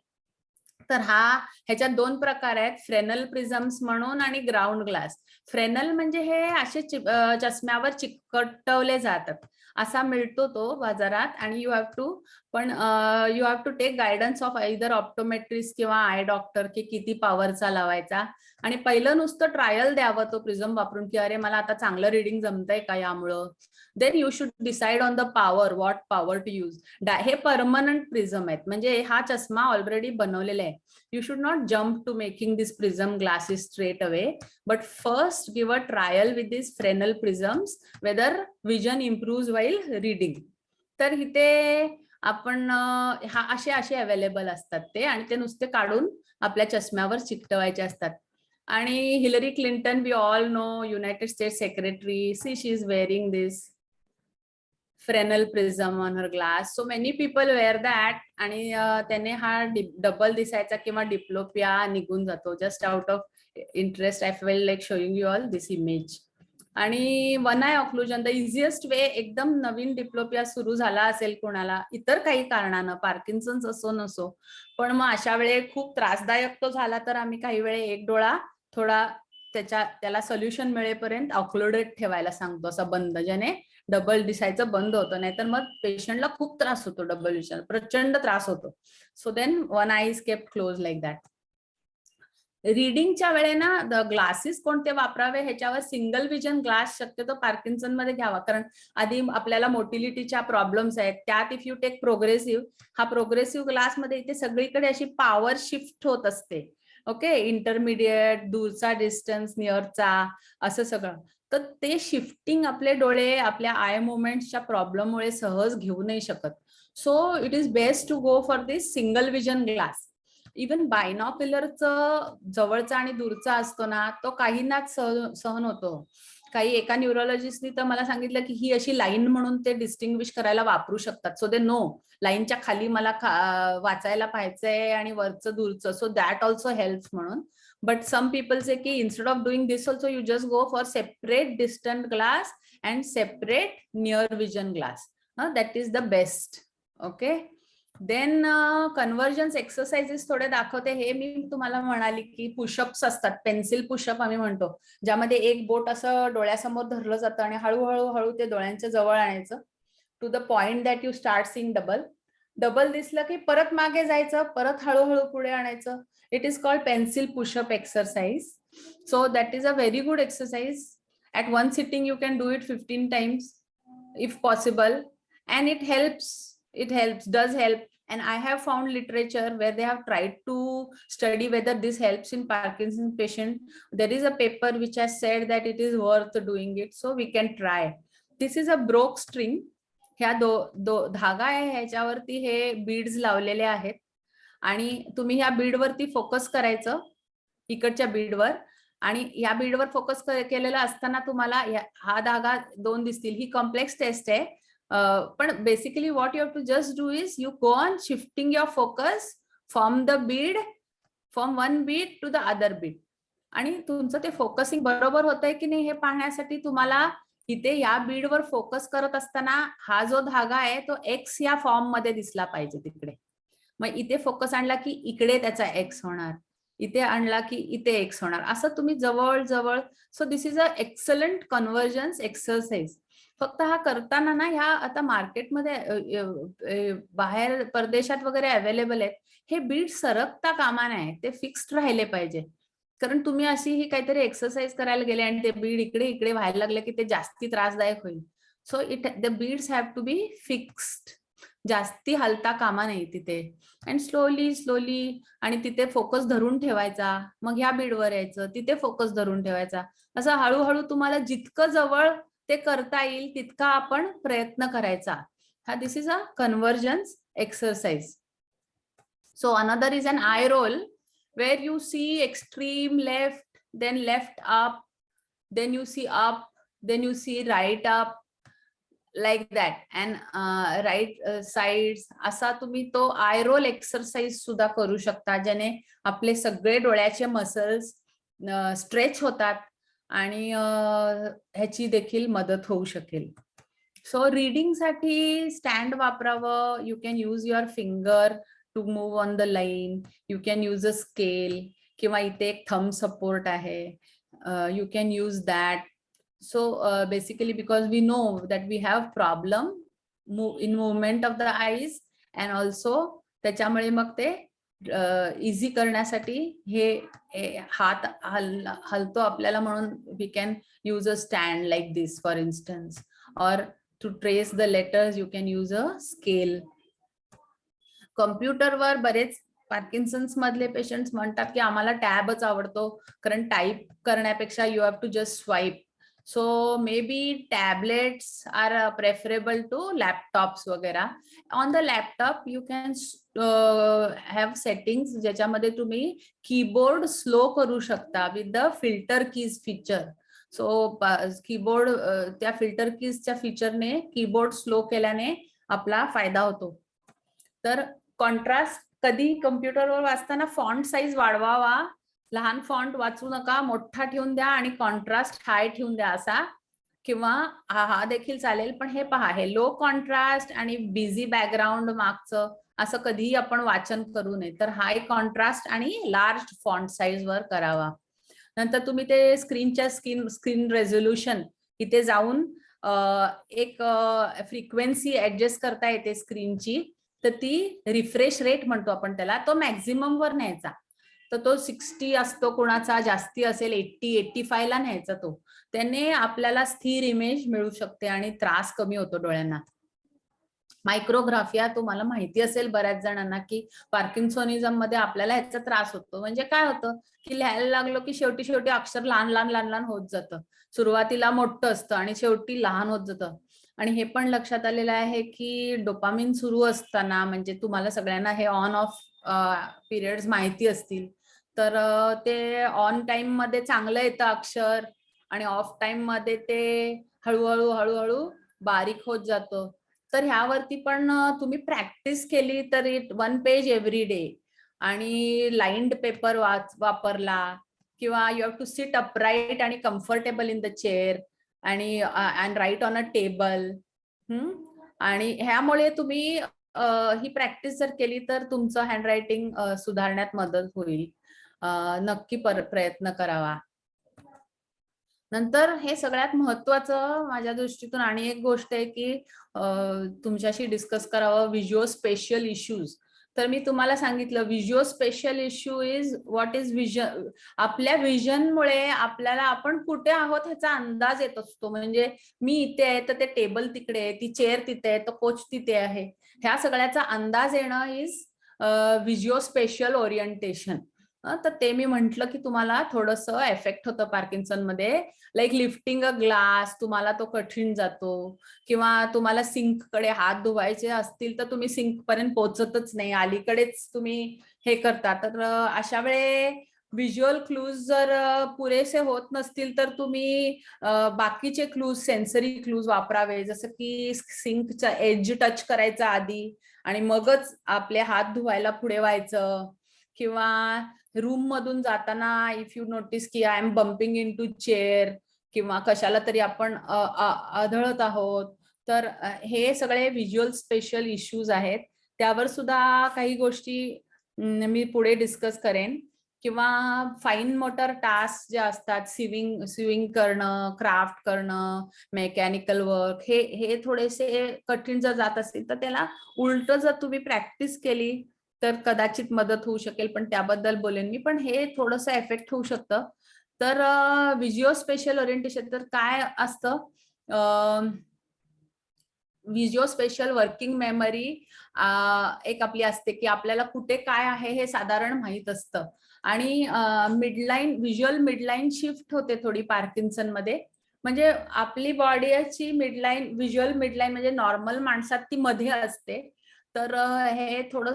तर ह्याच्यात 2 प्रकार आहेत, Fresnel प्रिझम्स म्हणून आणि ground glass. Fresnel म्हणजे हे असे चष्म्यावर चिकटवले जातात, असा मिळतो तो बाजारात. आणि you have to take guidance of either optometrist किंवा आय डॉक्टर की किती पॉवरचा लावायचा. आणि पहिलं नुसतं ट्रायल द्यावं तो प्रिझम वापरून की अरे मला आता चांगलं रिडिंग जमतंय का यामुळं. Then you should decide on the power, what power to use. हे परमनंट प्रिझम आहेत, म्हणजे हा चष्मा ऑलरेडी बनवलेला आहे. You should not jump to making this prism glasses straight away, but first give a trial with these Fresnel prisms whether vision improves while reading. तर इथे आपण असे अवेलेबल असतात ते, आणि ते नुसते काढून आपल्या चष्म्यावर चिकटवायचे असतात. आणि Hillary Clinton, we all know, United States secretary, she is wearing this Fresnel prism on her glass. So many people wear that. आणि त्याने हा डबल दिसायचा किंवा डिप्लोपिया निघून जातो. Just out of interest I felt like showing you all this image. आणि one eye occlusion, the easiest way. एकदम नवीन डिप्लोपिया सुरू झाला असेल कोणाला इतर काही कारणानं, पार्किन्सन्स असो नसो, पण मग अशा वेळे खूप त्रासदायक तो झाला तर आम्ही काही वेळे एक डोळा थोडा त्याला सोल्युशन मिळेपर्यंत ऑक्लुडेड ठेवायला सांगतो, असा बंद, ज्याने डबल दिसायचं बंद होतं. नाहीतर मग पेशंटला खूप त्रास होतो, डबल दिसायला प्रचंड त्रास होतो. So then one eye is kept close like that. रीडिंगच्या वेळेला ग्लासेस कोणते वापरावे ह्याच्यावर सिंगल विजन ग्लास शक्यतो पार्किन्सन मध्ये घ्यावा, कारण आधी आपल्याला मोटिलिटीच्या प्रॉब्लेम्स आहेत. त्यात इफ यू टेक प्रोग्रेसिव्ह, हा प्रोग्रेसिव्ह ग्लास मध्ये इथे सगळीकडे अशी पॉवर शिफ्ट होत असते. ओके, इंटरमिडिएट, दूरचा डिस्टन्स, नियरचा, असं सगळं. तर ते शिफ्टिंग आपले डोळे आपल्या आय मुवमेंट्सच्या प्रॉब्लेममुळे सहज घेऊ नाही शकत. So it is best to go for this single vision glass. Even बायनॉक्युलरचं जवळचा आणि दूरचा असतो ना, तो काहींनाच सहन होतो. काही एका न्यूरोलॉजिस्टनी तर मला सांगितलं की ही अशी लाईन म्हणून ते डिस्टिंग्विश करायला वापरू शकतात. सो दे नो लाईनच्या खाली मला वाचायला पाहायचंय आणि वरचं दूरचं, सो दॅट ऑल्सो हेल्प्स म्हणून. बट सम पीपल से की instead of doing this also you just go for separate distant glass and separate near vision glass. That is the best. Okay. Then convergence exercises थोडे दाखवते. हे मी तुम्हाला म्हणाली की pushups असतात, pencil push-up आम्ही म्हणतो, ज्यामध्ये एक बोट असं डोळ्यासमोर धरलं जातं आणि हळूहळू ते डोळ्यांच्या जवळ आणायचं to the point that you start seeing double. Double दिसलं की परत मागे जायचं, परत हळूहळू पुढे आणायचं. It is called pencil pushup exercise. So that is a very good exercise. At one sitting you can do it 15 times if possible, and it does help. And I have found literature where they have tried to study whether this helps in Parkinson's patient. There is a paper which has said that it is worth doing it, so we can try. This is a broke string. ह्या धागा आहे, ह्याच्यावरती हे beads लावलेले आहेत आणि तुम्ही ह्या बीडवरती फोकस करायचं, इकडच्या बीडवर. आणि या बीडवर फोकस केलेला असताना तुम्हाला हा धागा 2 दिसतील. ही कॉम्प्लेक्स टेस्ट आहे. पण basically what you have to just do is you go on shifting your focus from one bead to the other bead. आणि तुमचं ते फोकसिंग बरोबर होतंय की नाही हे पाहण्यासाठी तुम्हाला इथे या बीडवर फोकस करत असताना हा जो धागा आहे तो एक्स या फॉर्म मध्ये दिसला पाहिजे तिकडे. मग इथे फोकस आणला की इकडे त्याचा एक्स होणार, इथे आणला की इथे एक्स होणार, असं तुम्ही जवळ जवळ. So this is a excellent convergence exercise. फक्त हा करताना ना, ह्या आता मार्केटमध्ये बाहेर परदेशात वगैरे अवेलेबल आहेत, हे बीड सरकता कामा नये, ते फिक्स्ड राहिले पाहिजे. कारण तुम्ही अशी ही काहीतरी एक्सरसाइज करायला गेले आणि ते बीड इकडे इकडे व्हायला लागले की ते जास्ती त्रासदायक होईल. So the beads have to be fixed. जास्ती हलता कामा नाही तिथे. अँड स्लोली आणि तिथे फोकस धरून ठेवायचा, मग ह्या बीडवर यायचं, तिथे फोकस धरून ठेवायचा. असं हळूहळू तुम्हाला जितकं जवळ ते करता येईल तितका आपण प्रयत्न करायचा. हा this is a convergence exercise. So another is an eye roll where you see extreme left, then left up, then you see up, then you see right up, like that, and right sides. असा तुम्ही तो I role exercise सुद्धा करू शकता, ज्याने आपले सगळे डोळ्याचे मसल्स स्ट्रेच होतात आणि ह्याची देखील मदत होऊ शकेल. सो रीडिंग साठी स्टँड वापरावं. You can use your finger to move on the line. You can use a scale किंवा इथे एक thumb support आहे. You can use that. So basically because we know that we have problem in movement of the eyes, and also त्याच्यामुळे मग ते easy करण्यासाठी हे हात हलतो आपल्याला, म्हणून we can use a stand like this for instance, or to trace the letters you can use a scale. कम्प्युटरवर बरेच पार्किन्सन्स मधले पेशंट्स म्हणतात की आम्हाला टॅबच आवडतो, कारण टाईप करण्यापेक्षा you have to just swipe. So maybe tablets are preferable to laptops वगैरे. On the laptop you can have settings ज्याच्यामध्ये तुम्ही कीबोर्ड स्लो करू शकता with the filter keys feature. So keyboard त्या फिल्टर कीजच्या फीचरने keyboard slow केल्याने आपला फायदा होतो. तर कॉन्ट्रास्ट कधी कम्प्युटरवर वाचताना फॉन्ट साईज वाढवावा. लहान फॉन्ट वाचू नका, मोठा ठेवून द्या आणि कॉन्ट्रास्ट हाय ठेवून द्या असा, किंवा हा देखील चालेल. पण हे पहा, हे लो कॉन्ट्रास्ट आणि बिझी बॅकग्राऊंड मागचं असं कधीही आपण वाचन करू नये. तर हाय कॉन्ट्रास्ट आणि लार्ज फॉन्ट साईज वर करावा. नंतर तुम्ही ते स्क्रीन रेझोल्युशन इथे जाऊन एक फ्रिक्वेन्सी ऍडजस्ट करता येते स्क्रीनची. तर ती रिफ्रेश रेट म्हणतो आपण त्याला, तो मॅक्झिमम वर न्यायचा. तर तो 60 असतो, कोणाचा जास्ती असेल 80-85 ला न्यायचा. तो त्याने आपल्याला स्थिर इमेज मिळू शकते आणि त्रास कमी होतो डोळ्यांना. मायक्रोग्राफिया तुम्हाला माहिती असेल बऱ्याच जणांना की पार्किन्सोनिझम मध्ये आपल्याला ह्याचा त्रास होतो. म्हणजे काय होतं की लिहायला लागलो की शेवटी शेवटी अक्षर लहान लहान लहान लहान होत जातं. सुरुवातीला मोठं असतं आणि शेवटी लहान होत जातं. आणि हे पण लक्षात आलेलं आहे की डोपामिन सुरू असताना, म्हणजे तुम्हाला सगळ्यांना हे ऑन ऑफ पिरियड्स माहिती असतील, तर ते ऑन टाइम मध्ये चांगलं येतं अक्षर आणि ऑफ टाइम मध्ये ते हळूहळू हळूहळू बारीक होत जातं. तर ह्यावरती पण तुम्ही प्रॅक्टिस केली तर इट 1 पेज एव्हरी डे आणि लाइंड पेपर वापरला किंवा you have to sit upright आणि कम्फर्टेबल इन द चेअर आणि and write on a table. आणि ह्यामुळे तुम्ही ही प्रॅक्टिस जर केली तर तुमचं हँडरायटिंग सुधारण्यात मदत होईल. नक्की प्रयत्न करावा. नंतर हे सगळ्यात महत्वाचं माझ्या दृष्टीतून आणि एक गोष्ट आहे की तुमच्याशी डिस्कस करावं, व्हिज्युओ स्पेशल इश्यूज. तर मी तुम्हाला सांगितलं visuo spatial issue is what is vision. आपल्या विजनमुळे आपल्याला आपण कुठे आहोत ह्याचा अंदाज येत असतो. म्हणजे मी इथे आहे तर ते टेबल तिकडे आहे, ती चेअर तिथे आहे, तर कोच तिथे आहे. ह्या सगळ्याचा अंदाज येणं इज व्हिज्युओ स्पेशल ओरिएंटेशन. तर ते मी म्हंटल की तुम्हाला थोडस एफेक्ट होतं पार्किन्सन मध्ये. लाईक लिफ्टिंग अ ग्लास, तुम्हाला तो कठीण जातो. किंवा तुम्हाला सिंक कडे हात धुवायचे असतील तर तुम्ही सिंक पर्यंत पोहोचतच नाही, अलीकडेच तुम्ही हे करता. तर अशा वेळे व्हिज्युअल क्लूज जर पुरेसे होत नसतील तर तुम्ही बाकीचे क्लूज, सेन्सरी क्लूज वापरावे. जसं की सिंकचा एज टच करायचा आधी आणि मगच आपले हात धुवायला पुढे व्हायचं. किंवा रूम मधून जाताना इफ यू नोटीस की I am bumping in to chair किंवा कशाला तरी आपण आदळत आहोत, तर हे सगळे व्हिज्युअल स्पेशल इश्यूज आहेत. त्यावर सुद्धा काही गोष्टी मी पुढे डिस्कस करेन. किंवा फाईन मोटर टास्क जे असतात, स्विमिंग करणं, क्राफ्ट करणं, मेकॅनिकल वर्क, हे थोडेसे कठीण जर जात असतील तर त्याला उलट जर तुम्ही प्रॅक्टिस केली तर कदाचित मदत होऊ शकेल. पण त्याबद्दल बोलेन मी. पण हे थोडस एफेक्ट होऊ शकतं. तर व्हिज्युओ स्पेशल ओरिएंटेशन तर काय असतं, व्हिज्युओ स्पेशल वर्किंग मेमरी एक आपली असते की आपल्याला कुठे काय आहे हे साधारण माहित असतं. आणि मिडलाईन, व्हिज्युअल मिडलाईन शिफ्ट होते थोडी पार्किन्सन मध्ये. म्हणजे आपली बॉडीची मिडलाईन, व्हिज्युअल मिडलाईन म्हणजे नॉर्मल माणसात ती मध्ये असते. तर हे थोडं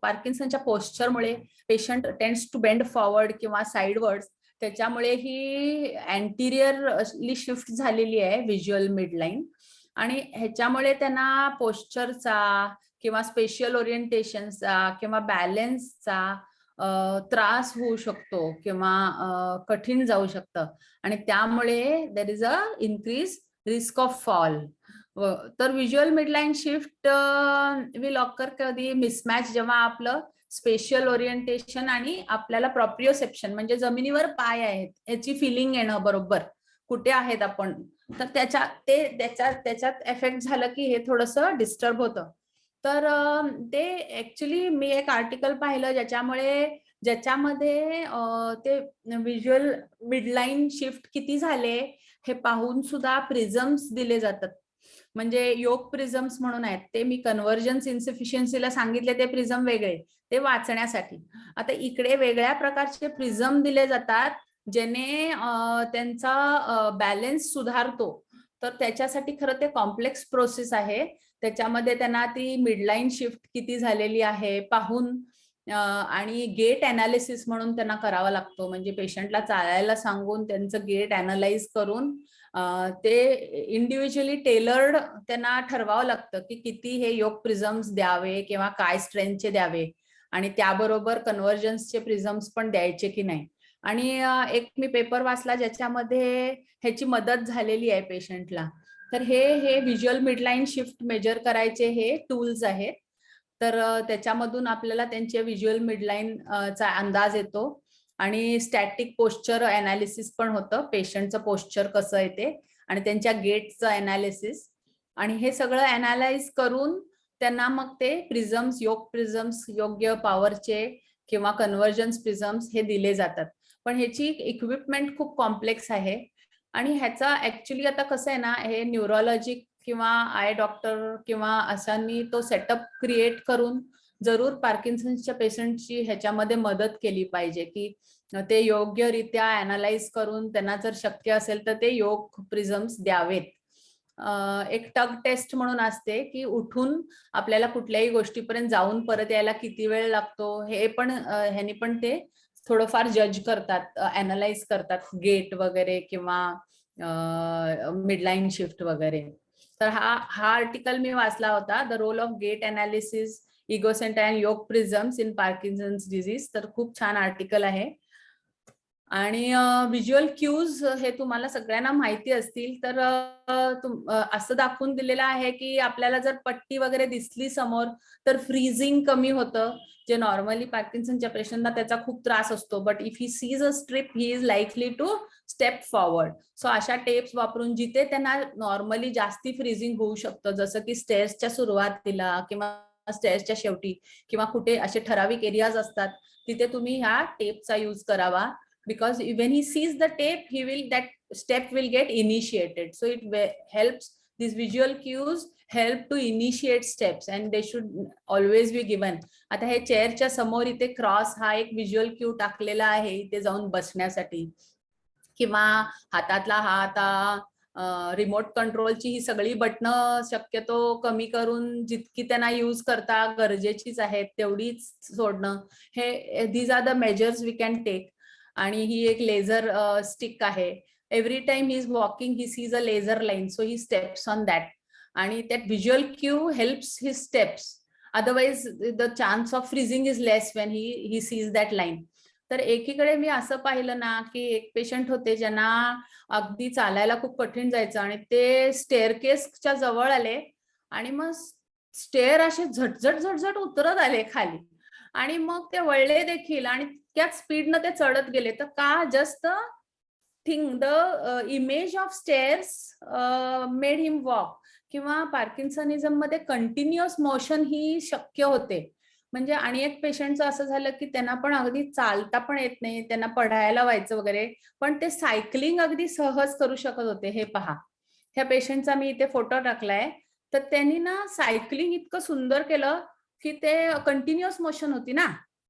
पार्किन्सनच्या पोस्चरमुळे patient tends to bend forward किंवा साइडवर्ड्स, त्याच्यामुळे ही अँटिरियरली शिफ्ट झालेली आहे व्हिज्युअल मिडलाईन. आणि ह्याच्यामुळे त्यांना पोस्चरचा किंवा स्पेशल ओरिएंटेशनचा किंवा बॅलन्सचा त्रास होऊ शकतो किंवा कठीण जाऊ शकतं. आणि त्यामुळे देर is a increase risk of fall. तर व्हिज्युअल मिडलाईन शिफ्ट विल ऑकर कधी मिसमॅच, जेव्हा आपलं स्पेशल ओरिएंटेशन आणि आपल्याला प्रॉप्रिओसेप्शन म्हणजे जमिनीवर पाय आहेत याची फिलिंग येणं बरोबर कुठे आहेत आपण, तर त्याच्यात एफेक्ट झालं की हे थोडंसं डिस्टर्ब होतं. तर ते ऍक्च्युली मी एक आर्टिकल पाहिलं ज्याच्यामध्ये ते व्हिज्युअल मिडलाईन शिफ्ट किती झाले हे पाहून सुद्धा प्रिझम्स दिले जातात. म्हणजे योग प्रिझम्स म्हणून आहेत ते. मी कन्व्हर्जन्स इन्सफिशियन्सीला सांगितले ते प्रिझम वेगळे, ते वाचण्यासाठी. आता इकडे वेगळ्या प्रकारचे प्रिझम दिले जातात ज्याने त्यांचा बॅलन्स सुधारतो. तर त्याच्यासाठी खरं ते कॉम्प्लेक्स प्रोसेस आहे. त्याच्यामध्ये त्यांना ती मिडलाईन शिफ्ट किती झालेली आहे पाहून आणि गेट अनालिसिस म्हणून त्यांना करावा लागतो. म्हणजे पेशंटला चालायला सांगून त्यांचं गेट अनालाइज करून ते इंडिव्हिज्युअली टेलर्ड त्यांना ठरवावं लागतं की किती हे योग प्रिझम्स द्यावे किंवा काय स्ट्रेंथचे द्यावे आणि त्याबरोबर कन्व्हर्जन्सचे प्रिझम्स पण द्यायचे की नाही. आणि एक मी पेपर वाचला ज्याच्यामध्ये ह्याची मदत झालेली आहे पेशंटला. तर हे व्हिज्युअल मिडलाईन शिफ्ट मेजर करायचे हे टूल्स आहेत. तर त्याच्यामधून आपल्याला त्यांचे व्हिज्युअल मिडलाईन चा अंदाज येतो. आणि स्टॅटिक पोस्चर अनालिसिस पण होतं, पेशंटचं पोस्चर कसं आहे ते आणि त्यांच्या गेटचं अनालिसिस. आणि हे सगळं अनालाइज करून त्यांना मग ते प्रिझम्स, योग प्रिझम्स योग्य पॉवरचे किंवा कन्व्हर्जन्स प्रिझम्स हे दिले जातात. पण ह्याची इक्विपमेंट खूप कॉम्प्लेक्स आहे. आणि ह्याचा ऍक्च्युली आता कसं आहे ना, हे न्यूरोलॉजिक किंवा आय डॉक्टर किंवा अशांनी तो सेटअप क्रिएट करून जरूर पार्किन्सनच्या पेशंटची ह्याच्यामध्ये मदत केली पाहिजे, की ते योग्यरित्या अनालाइज करून त्यांना जर शक्य असेल तर ते योग प्रिझम्स द्यावेत. एक टग टेस्ट म्हणून असते, की उठून आपल्याला कुठल्याही गोष्टीपर्यंत जाऊन परत यायला किती वेळ लागतो हे पण ह्यानी पण ते थोडंफार जज करतात, अनालाइज करतात गेट वगैरे किंवा मिडलाईन शिफ्ट वगैरे. तर हा आर्टिकल मी वाचला होता, the role of gait analysis, ego centre and yoke prisms in Parkinson's disease. तर खूप छान आर्टिकल आहे. आणि व्हिज्युअल क्यूज हे तुम्हाला सगळ्यांना माहिती असतील. तर असं दाखवून दिलेलं आहे की आपल्याला जर पट्टी वगैरे दिसली समोर तर फ्रीजिंग कमी होतं, जे नॉर्मली पार्किन्सनच्या पेशंटना त्याचा खूप त्रास असतो. But if he sees a strip he is likely to step forward. So अशा टेप्स वापरून जिथे त्यांना नॉर्मली जास्ती फ्रीजिंग होऊ शकतं, जसं की स्टेअर्सच्या सुरुवातीला किंवा स्टेअर्सच्या शेवटी किंवा कुठे असे ठराविक एरियाज असतात, तिथे तुम्ही ह्या टेपचा यूज करावा. Because when he sees the tape, that step will get initiated. So it helps, these visual cues help to initiate steps and they should always be given. आता हे चेअरच्या समोर इथे क्रॉस हा एक व्हिज्युअल क्यू टाकलेला आहे इथे जाऊन बसण्यासाठी, किंवा हातातला हा आता रिमोट कंट्रोलची ही सगळी बटणं शक्यतो कमी करून जितकी त्यांना यूज करता गरजेचीच आहेत तेवढीच सोडणं. हे these are the measures we can take. आणि ही एक लेझर स्टिक आहे. Every time he is walking he sees a laser line, so he steps on that. आणि that visual cue helps his steps. Otherwise the chance of freezing is less when he sees that line. तर एकीकडे मी असं पाहिलं ना की एक patient होते ज्यांना अगदी चालायला खूप कठीण जायचं आणि ते स्टेअरकेसच्या जवळ आले आणि मग स्टेअर असे झटझट झटझट उतरत आले खाली आणि मग ते वळले देखील आणि त्याच स्पीडनं ते चढत गेले. तर का? Just thing the image of stairs made him walk. किंवा पार्किन्सनिझम मध्ये कंटिन्युअस मोशन ही शक्य होते. म्हणजे आणि एक पेशंटचं असं झालं की त्यांना पण अगदी चालता पण येत नाही, त्यांना पढायला व्हायचं वगैरे, पण ते सायकलिंग अगदी सहज करू शकत होते. हे पहा, ह्या पेशंटचा मी इथे फोटो टाकलाय. तर त्यांनी ना सायकलिंग इतकं सुंदर केलं की ते कंटिन्युअस मोशन होती ना,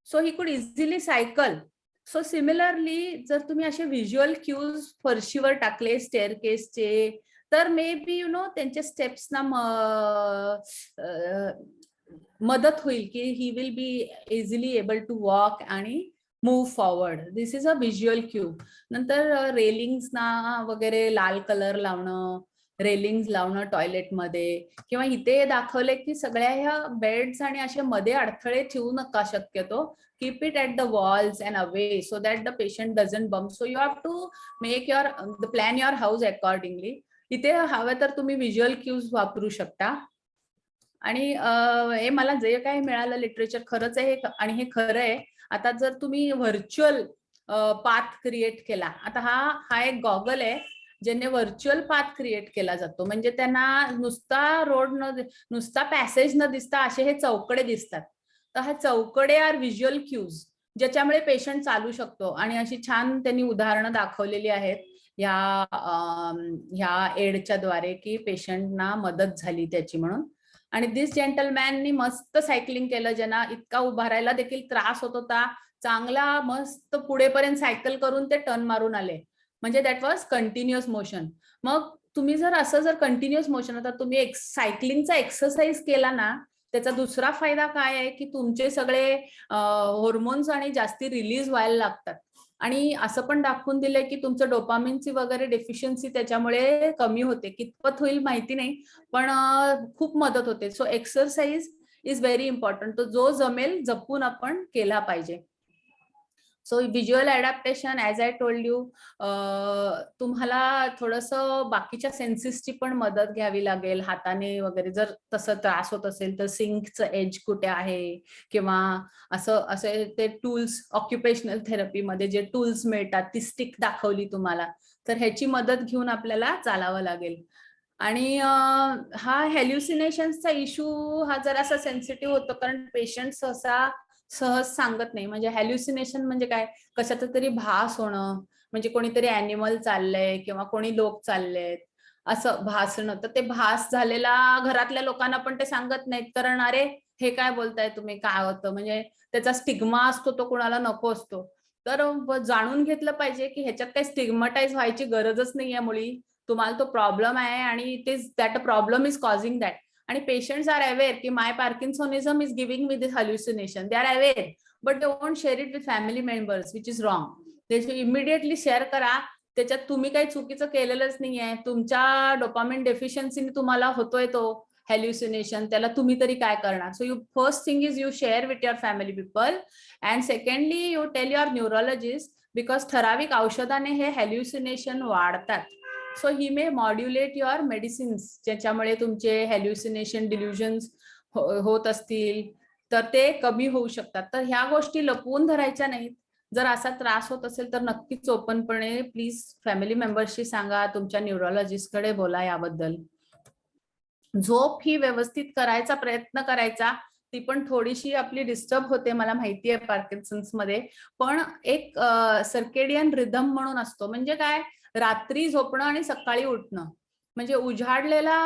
so he could easily cycle. So similarly जर तुम्ही असे व्हिज्युअल क्यूज फरशीवर टाकले स्टेअरकेसचे तर मे बी त्यांच्या स्टेप्सना मदत होईल की he will be easily able to walk आणि move forward. This is a visual cue. नंतर रेलिंग्सना वगैरे लाल कलर लावणं, रेलिंग्स लावणं टॉयलेटमध्ये, किंवा इथे दाखवले की सगळ्या ह्या बेड्स आणि असे मध्ये अडथळे ठेवू नका शक्यतो. Keep it at the walls and away so that the patient doesn't bump. So you have to make plan your house accordingly. इथे हवं तर तुम्ही व्हिज्युअल क्यूज वापरू शकता. आणि हे मला जे काही मिळालं लिटरेचर खरंच आहे आणि हे खरं आहे. आता जर तुम्ही व्हर्च्युअल पाथ क्रिएट केला, आता हा एक गॉगल आहे ज्याने व्हर्च्युअल पाथ क्रिएट केला जातो. म्हणजे त्यांना नुसता पॅसेज न दिसता असे हे चौकडे दिसतात. तर हा चौकडे आर व्हिज्युअल क्यूज ज्याच्यामुळे पेशंट चालू शकतो. आणि अशी छान त्यांनी उदाहरणं दाखवलेली आहेत ह्या एडच्या द्वारे की पेशंटना मदत झाली त्याची म्हणून. आणि दिस जेंटलमॅननी मस्त सायकलिंग केलं, ज्यांना इतका उभारायला देखील त्रास होत होता. चांगला मस्त पुढेपर्यंत सायकल करून ते टर्न मारून आले. म्हणजे दॅट वॉज कंटिन्युअस मोशन. मग तुम्ही जर कंटिन्युअस मोशन आता तुम्ही सायकलिंगचा एक्सरसाइज केला ना, त्याचा दुसरा फायदा काय आहे की तुमचे सगळे हॉर्मोन्स आणि जास्ती रिलीज व्हायला लागतात. आणि असं पण दाखवून दिलंय की तुमचं डोपामिनची वगैरे डेफिशियन्सी त्याच्यामुळे कमी होते. कितपत होईल माहिती नाही, पण खूप मदत होते. So exercise is very important. तो जो जमेल जपून आपण केला पाहिजे. So visual adaptation as I told you, तुम्हाला थोडंसं बाकीच्या सेन्सेसची पण मदत घ्यावी लागेल. हाताने वगैरे जर तसं त्रास होत असेल तर सिंकचं एज कुठे आहे, किंवा असे ते टूल्स ऑक्युपेशनल थेरपीमध्ये जे टूल्स मिळतात, ती स्टिक दाखवली तुम्हाला, तर ह्याची मदत घेऊन आपल्याला चालावं लागेल. आणि हा हॅल्युसिनेशन्सचा इश्यू हा जरासा सेन्सिटिव्ह होतो, कारण पेशंट सहज सांगत नाही. म्हणजे हॅल्युसिनेशन म्हणजे काय, कशाचा तरी भास होणं, म्हणजे कोणीतरी अॅनिमल चाललंय किंवा कोणी लोक चाललेत, असं भासणं. तर ते भास झालेला घरातल्या लोकांना पण ते सांगत नाहीत, कारण अरे हे काय बोलताय तुम्ही, काय होतं, म्हणजे त्याचा स्टिग्मा असतो तो कुणाला नको असतो. तर जाणून घेतलं पाहिजे की ह्याच्यात काही स्टिग्मटाईज व्हायची गरजच नाहीये मुळी. तुम्हाला तो प्रॉब्लेम आहे आणि it is that a problem is causing that. आणि पेशंट्स आर अवेअर की my parkinsonism is giving me this hallucination. They are aware, but they won't share it with family members, which is wrong. ते immediately share करा. त्याच्यात तुम्ही काही चुकीचं केलेलंच नाहीये. तुमच्या डोपामिन डेफिशियन्सीने तुम्हाला होतोय तो हॅल्युसिनेशन, त्याला तुम्ही तरी काय करणार. So you first thing is you share with your family people, and secondly you tell your neurologist, because ठराविक औषधाने हे हॅल्युसिनेशन वाढतात. So he may modulate your medicines, ज्याच्यामुळे तुमचे हॅल्युसिनेशन डिल्युजन्स होत असतील तर ते कमी होऊ शकतात. तर ह्या गोष्टी लपवून धरायच्या नाहीत. जर असा त्रास होत असेल तर नक्कीच ओपनपणे प्लीज फॅमिली मेंबर्सशी सांगा, तुमच्या न्यूरोलॉजिस्टकडे बोला याबद्दल. झोप ही व्यवस्थित करायचा प्रयत्न करायचा. ती पण थोडीशी आपली डिस्टर्ब होते, मला माहिती आहे पार्किन्सन्स मध्ये. पण एक सर्केडियन रिदम म्हणून असतो. म्हणजे काय, रात्री झोपणं आणि सकाळी उठणं. म्हणजे उजाडलेला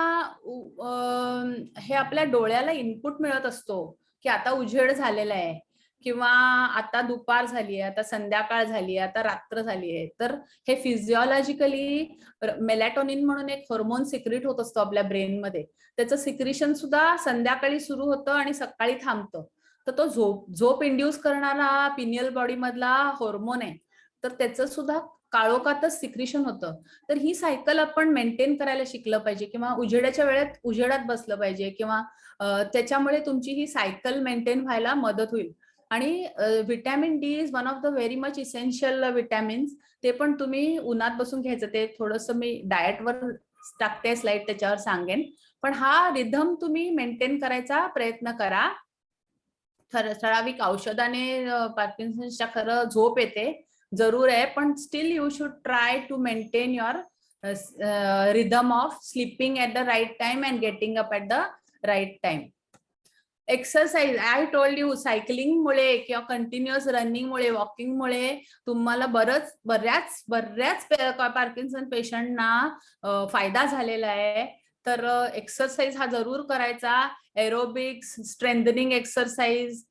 हे आपल्या डोळ्याला इनपुट मिळत असतो की आता उजेड झालेला आहे, किंवा आता दुपार झाली आहे, आता संध्याकाळ झाली आहे, आता रात्र झाली आहे. तर हे फिजिओलॉजिकली मेलॅटोनिन म्हणून एक हॉर्मोन सिक्रिट होत असतो आपल्या ब्रेनमध्ये. त्याचं सिक्रिशन सुद्धा संध्याकाळी सुरू होतं आणि सकाळी थांबतं. तर तो झोप इंड्यूस करणारा पिनियल बॉडी मधला हॉर्मोन आहे. तर त्याचं सुद्धा काळोखातच सिक्रिशन होतं. तर ही सायकल आपण मेंटेन करायला शिकलं पाहिजे, किंवा उजेडाच्या वेळेत उजेडात बसलं पाहिजे, किंवा त्याच्यामुळे तुमची ही सायकल मेंटेन व्हायला मदत होईल. आणि vitamin D is one of the very much essential vitamins. ते पण तुम्ही उन्हात बसून घ्यायचं. ते थोडंसं मी डाएटवर टाकते स्लाइड, त्याच्यावर सांगेन. पण हा रिधम तुम्ही मेंटेन करायचा प्रयत्न करा. ठराविक औषधाने पार्किन्सनच्या खरं झोप येते, जरूर आहे, पण still you should try to maintain your rhythm of sleeping at the right time and getting up at the right time. Exercise, I told you, cycling मुळे किंवा कंटिन्युअस रनिंग मुळे, वॉकिंग मुळे तुम्हाला बऱ्याच पार्किन्सन पेशंटना फायदा झालेला आहे. तर एक्सरसाइज हा जरूर करायचा. एरोबिक्स, स्ट्रेंथनिंग एक्सरसाइज,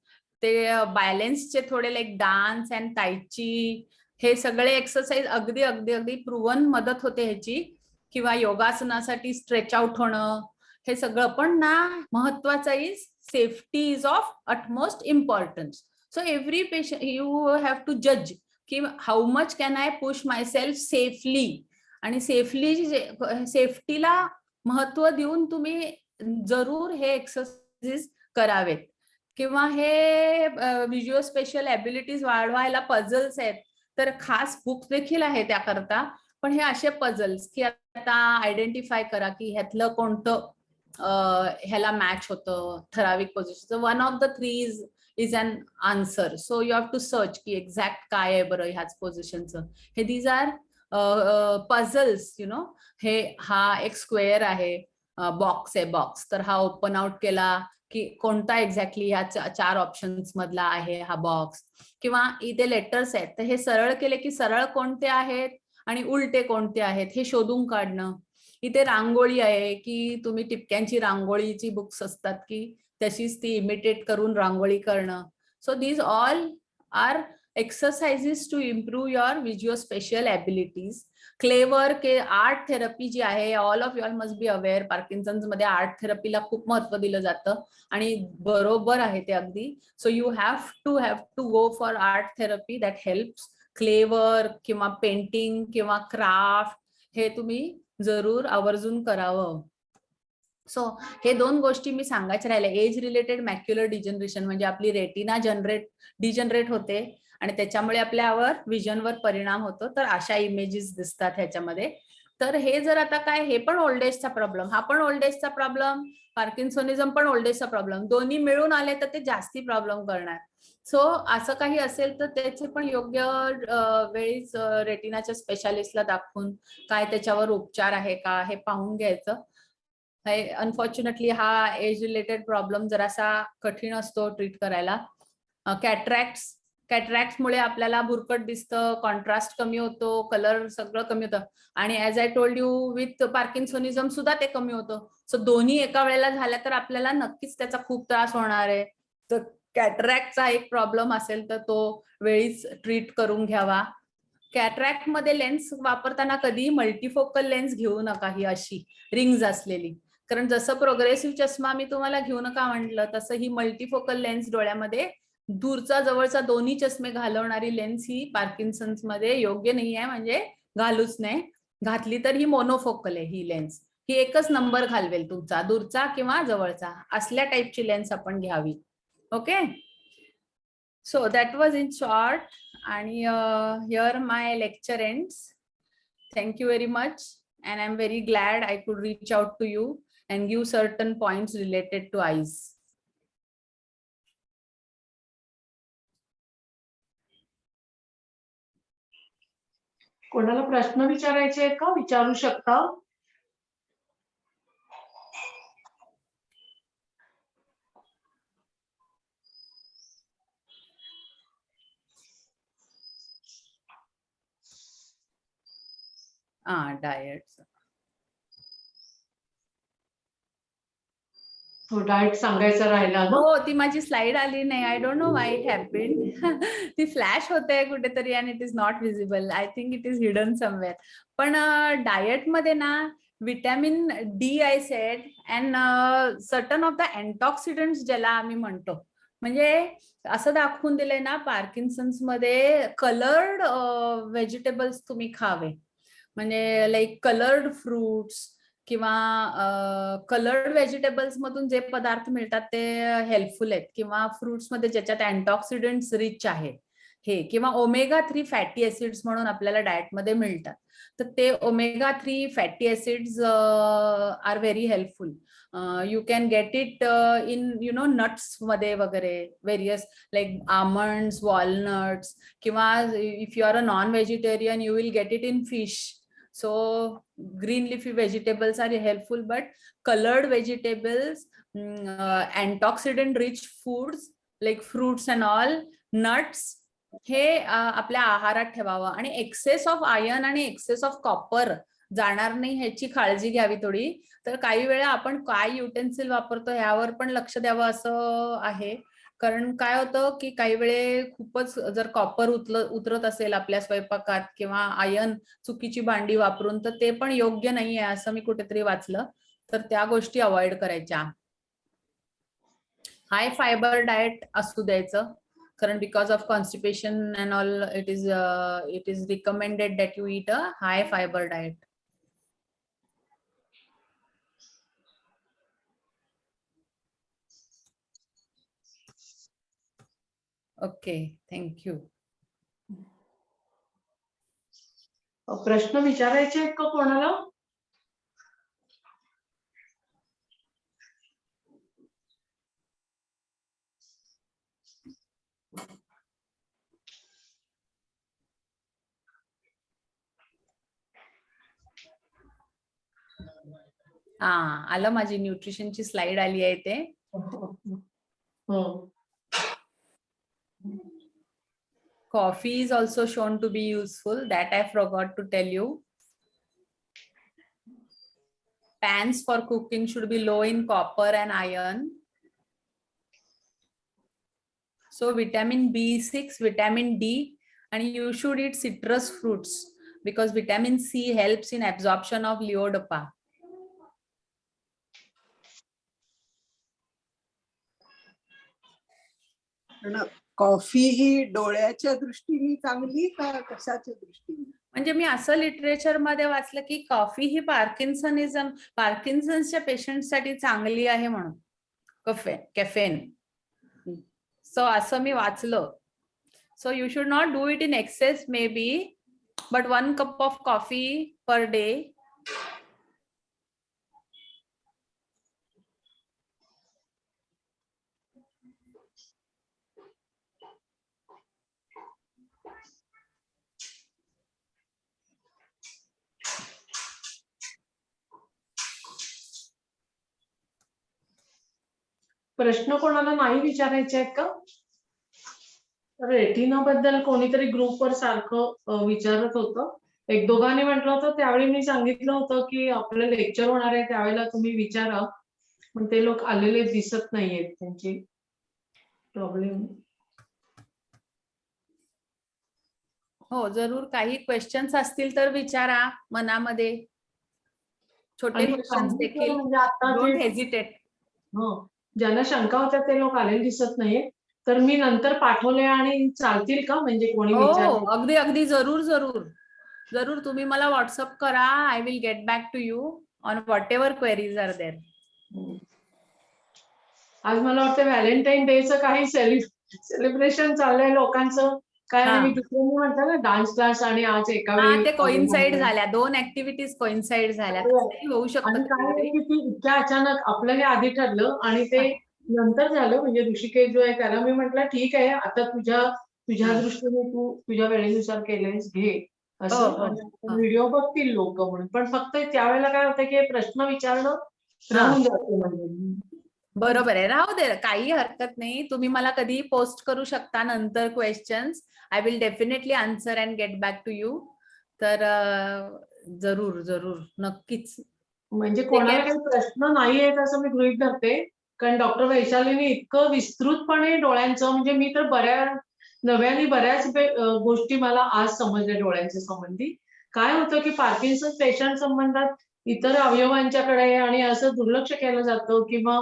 ते बॅलन्सचे थोडे लाईक डान्स अँड ताईची, हे सगळे एक्सरसाइज अगदी अगदी अगदी प्रूव्हन मदत होते ह्याची. किंवा योगासनासाठी स्ट्रेच आउट होणं, हे सगळं. पण ना महत्वाचं is safety is of utmost importance. So every patient you have to जज की how much can I push myself safely. आणि सेफ्टीला महत्व देऊन तुम्ही जरूर हे एक्सरसाइज करावेत. किंवा हे व्हिज्युअल स्पेशल ॲबिलिटीज वाढवायला पझल्स आहेत, तर खास बुक्स देखील आहे त्याकरता. पण हे असे पझल्स की आता आयडेंटिफाय करा की ह्यातलं कोणतं ह्याला मॅच होतं ठराविक position. One of the three is an answer. So you have to search की एक्झॅक्ट काय आहे बरं ह्याच पोझिशनचं. हे these are puzzles, you know. हा एक स्क्वेअर आहे, बॉक्स आहे, बॉक्स. तर हा ओपन आउट केला की कोणता एक्झॅक्टली ह्या 4 ऑप्शन्स मधला आहे हा बॉक्स. किंवा इथे लेटर्स आहेत, तर हे सरळ केले की सरळ कोणते आहेत आणि उलटे कोणते आहेत हे शोधून काढणं. इथे रांगोळी आहे की तुम्ही टिपक्यांची रांगोळीची बुक्स असतात की तशीच ती इमिटेट करून रांगोळी करणं. So these all are exercises to improve your visual spatial abilities. Clay work के आर्ट थेरपी जी आहे, all of your must be aware, Parkinson's मध्ये आर्ट थेरपीला खूप महत्व दिलं जातं आणि बरोबर आहे ते अगदी. So you have to go for art therapy that helps. Clay work किंवा पेंटिंग किंवा क्राफ्ट हे तुम्ही जरूर आवर्जून करावं. सो हे 2 गोष्टी मी सांगायच्या राहिल्या. एज रिलेटेड मॅक्युलर डिजनरेशन, म्हणजे आपली रेटिना डिजनरेट होते आणि त्याच्यामुळे आपल्यावर विजनवर परिणाम होतो. तर अशा इमेजेस दिसतात ह्याच्यामध्ये. तर हे जर आता काय, हे पण ओल्ड एजचा प्रॉब्लेम, हा पण ओल्ड एजचा प्रॉब्लेम, पार्किन्सोनिझम पण ओल्ड एजचा प्रॉब्लेम, दोन्ही मिळून आले तर ते जास्ती प्रॉब्लेम करणार. सो असं काही असेल तर त्याचे पण योग्य वेळीच रेटिनाच्या स्पेशालिस्टला दाखवून काय त्याच्यावर उपचार आहे का हे पाहून घ्यायचं. अनफॉर्च्युनेटली हा एज रिलेटेड प्रॉब्लेम जरासा कठीण असतो ट्रीट करायला. कॅट्रॅक्ट्स कॅटरॅक्टमुळे आपल्याला भुरकट दिसतं, कॉन्ट्रास्ट कमी होतो, कलर सगळं कमी होतं. आणि as I told you with parkinsonism सुद्धा ते कमी होतं. सो दोन्ही एका वेळेला झाल्या तर आपल्याला नक्कीच त्याचा खूप त्रास होणार आहे. तर कॅटरॅक्टचा एक प्रॉब्लेम असेल तर तो वेळीच ट्रीट करून घ्यावा. कॅटरॅक्ट मध्ये लेन्स वापरताना कधी मल्टीफोकल लेन्स घेऊ नका, ही अशी रिंग्स असलेली. कारण जसं प्रोग्रेसिव्ह चष्मा मी तुम्हाला घेऊ नका म्हटलं, तसं ही मल्टीफोकल लेन्स डोळ्यामध्ये दूरचा जवळचा दोन्ही चष्मे घालवणारी लेन्स ही पार्किन्सन्स मध्ये योग्य नाही आहे, म्हणजे घालूच नाही. घातली तर ही मोनोफोकल आहे ही लेन्स, ही एकच नंबर घालवेल तुमचा, दूरचा किंवा जवळचा, असल्या टाईपची लेन्स आपण घ्यावी. Okay, so that was in short. आणि here my lecture ends. Thank you very much, and I'm very glad I could reach out to you and give certain points related to eyes. कोणाला प्रश्न विचारायचे आहेत का? विचारू शकता. Diets. तो diet सांगायचा राहिला ना. हो, ती माझी स्लाइड आली नाही. I don't know why it happened. ती फ्लॅश होते कुठेतरी आणि it is not visible. I think it is hidden somewhere. पण डाएट मध्ये ना vitamin D I said and certain of the antioxidants ज्याला आम्ही म्हणतो, म्हणजे असं दाखवून दिलंय ना पार्किन्सन्स मध्ये कलर्ड व्हेजिटेबल्स तुम्ही खावे, म्हणजे लाईक कलर्ड फ्रुट्स किंवा कलर्ड व्हेजिटेबल्स मधून जे पदार्थ मिळतात ते हेल्पफुल आहेत, किंवा फ्रुट्स मध्ये ज्याच्यात अँटॉक्सिडंट्स रिच आहे हे, किंवा ओमेगा 3 फॅटी ऍसिड्स म्हणून आपल्याला डाएट मध्ये मिळतात. तर ते omega 3 fatty acids are very helpful. You can get it in nuts मध्ये वगैरे, व्हेरियस लाईक आमंड्स, वॉलनट्स, किंवा if you are a non vegetarian you will get it in fish. So green leafy vegetables are helpful, but colored vegetables, antioxidant rich foods like fruits and all, nuts, हे आपल्या आहारात ठेवावं. आणि access of iron आणि access of copper जाणार नाही ह्याची काळजी घ्यावी थोडी. तर काही वेळा आपण काय युटेन्सिल वापरतो ह्यावर पण लक्ष द्यावं असं आहे. कारण काय होतं की काही वेळे खूपच जर कॉपर उतरत असेल आपल्या स्वयंपाकात, किंवा आयर्न चुकीची भांडी वापरून, तर ते पण योग्य नाहीये असं मी कुठेतरी वाचलं. तर त्या गोष्टी अवॉइड करायच्या. हाय फायबर डाएट असू द्यायचं, कारण because of constipation and all it is recommended that you eat a high fibre diet. Okay, thank you. प्रश्न विचारायचे आहेत का कोणाला? आलं, माझी न्यूट्रिशनची स्लाइड आली आहे ते. Coffee is also shown to be useful. That I forgot to tell you. Pans for cooking should be low in copper and iron. So vitamin B6, vitamin D, and you should eat citrus fruits because vitamin C helps in absorption of levodopa. Coffee ही डोळ्याच्या दृष्टीने चांगली का कशाच्या दृष्टीने? म्हणजे मी असं literature मध्ये वाचलं की कॉफी ही पार्किन्सनच्या पेशंटसाठी चांगली आहे म्हणून, कॅफेन. सो असं मी वाचलं. So you should not do it in excess may be, but 1 cup of coffee per day. प्रश्न कोणाला नाही विचारायचे आहेत का? रेटिना बद्दल कोणीतरी ग्रुपवर सारखं विचारत होतं. एक दोघांनी म्हटलं होतं, त्यावेळी मी सांगितलं होतं की आपलं लेक्चर होणार आहे त्यावेळेला तुम्ही विचारा. पण ते लोक आलेले दिसत नाहीयेत, त्यांची प्रॉब्लेम. हो, जरूर काही क्वेश्चन्स असतील तर विचारा मनामध्ये. छोटे आणि क्वेश्चन्स सांगितलं देखील. म्हणजे आता जे डोंट हेजिटेट. हो, ज्यांना शंका होत्या ते लोक आलेले दिसत नाहीये. तर मी नंतर पाठवले आणि चालतील का, म्हणजे कोणी हो, विचारलं? अगदी अगदी जरूर जरूर जरूर तुम्ही मला व्हॉट्सअप करा. I will get back to you on whatever queries are there. आज मला वाटतं व्हॅलेंटाईन डेचं काही सेलिब्रेशन चाललंय लोकांचं काय, आणि मी दुसऱ्यांनी म्हणता ना डान्स क्लास आणि आज एका हा, वेळी ते कोइन्साइड झालंय. झाल्या, 2 ऍक्टिव्हिटीज कोइन्साइड झाल्या. हो. तसंही होऊ शकतं आणि काय आहे कधी-कधी. की ती इतक्या अचानक आपल्याला आधी ठरलं आणि ते हा, नंतर झालं. म्हणजे ऋषिकेश जो आहे त्याला मी म्हटलं ठीक आहे, आता तुझ्या हा. दृष्टीने तू तुझ्या वेळेनुसार केलेस घे हो असं, हो आणि हो. व्हिडिओ बघतील लोक म्हणून. पण फक्त त्यावेळेला काय होतं की प्रश्न विचारणं हा, राहून जातं म्हणजे. बरोबर आहे. राहू दे, काही हरकत नाही. तुम्ही मला कधीही पोस्ट करू शकता नंतर questions. I will definitely answer and get back to you. तर जरूर जरूर नक्कीच. म्हणजे जे कोणाला काय. काही प्रश्न नाही आहेत असं मी गृहीत धरते. कारण डॉक्टर वैशालीने इतकं विस्तृतपणे डोळ्यांचं, म्हणजे मी तर बऱ्याच गोष्टी मला आज समजल्या डोळ्यांच्या संबंधी. काय होतं की पार्किन्सन पेशंट संबंधात इतर अवयवांच्याकडे आणि असं दुर्लक्ष केलं जातं किंवा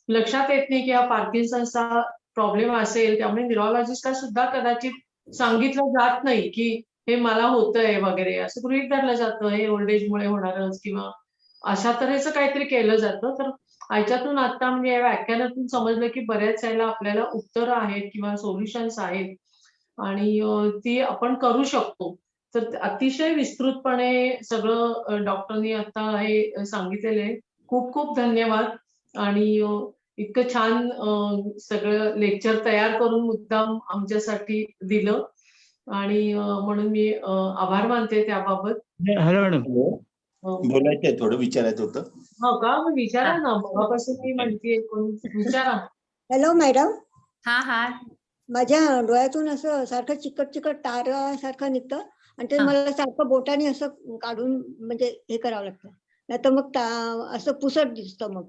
लक्षात येत नाही की हा पार्किन्सनचा प्रॉब्लेम असेल. त्यामुळे न्यूरोलॉजिस्टला सुद्धा कदाचित सांगितलं जात नाही की हे मला होतंय वगैरे, असं गृहीत धरलं जातं हे ओल्ड एजमुळे होणारच किंवा अशा तऱ्हेचं काहीतरी केलं जातं. तर ह्याच्यातून आता म्हणजे या व्याख्यानातून समजलं की बऱ्याच याला आपल्याला उत्तरं आहेत किंवा सोल्युशन्स आहेत आणि ती आपण करू शकतो. तर अतिशय विस्तृतपणे सगळं डॉक्टरनी आता हे सांगितलेलं आहे. खूप खूप धन्यवाद. आणि इतकं छान सगळं लेक्चर तयार करून मुद्दाम आमच्यासाठी दिलं आणि म्हणून मी आभार मानते त्याबाबत. Hello madam. बोलायचंय, थोडं विचारायचं होतं. हो का? मग विचारा हा. ना, मगापासून मी म्हणतेय, कोण विचारा. हॅलो मॅडम, हा हा माझ्या डोळ्यातून असं सारखं चिकट चिकट तार सारखं निघतं आणि ते हा. मला सारखं बोटाने असं काढून म्हणजे हे करावं लागतं, नाही तर मग असं पुसट दिसतं मग.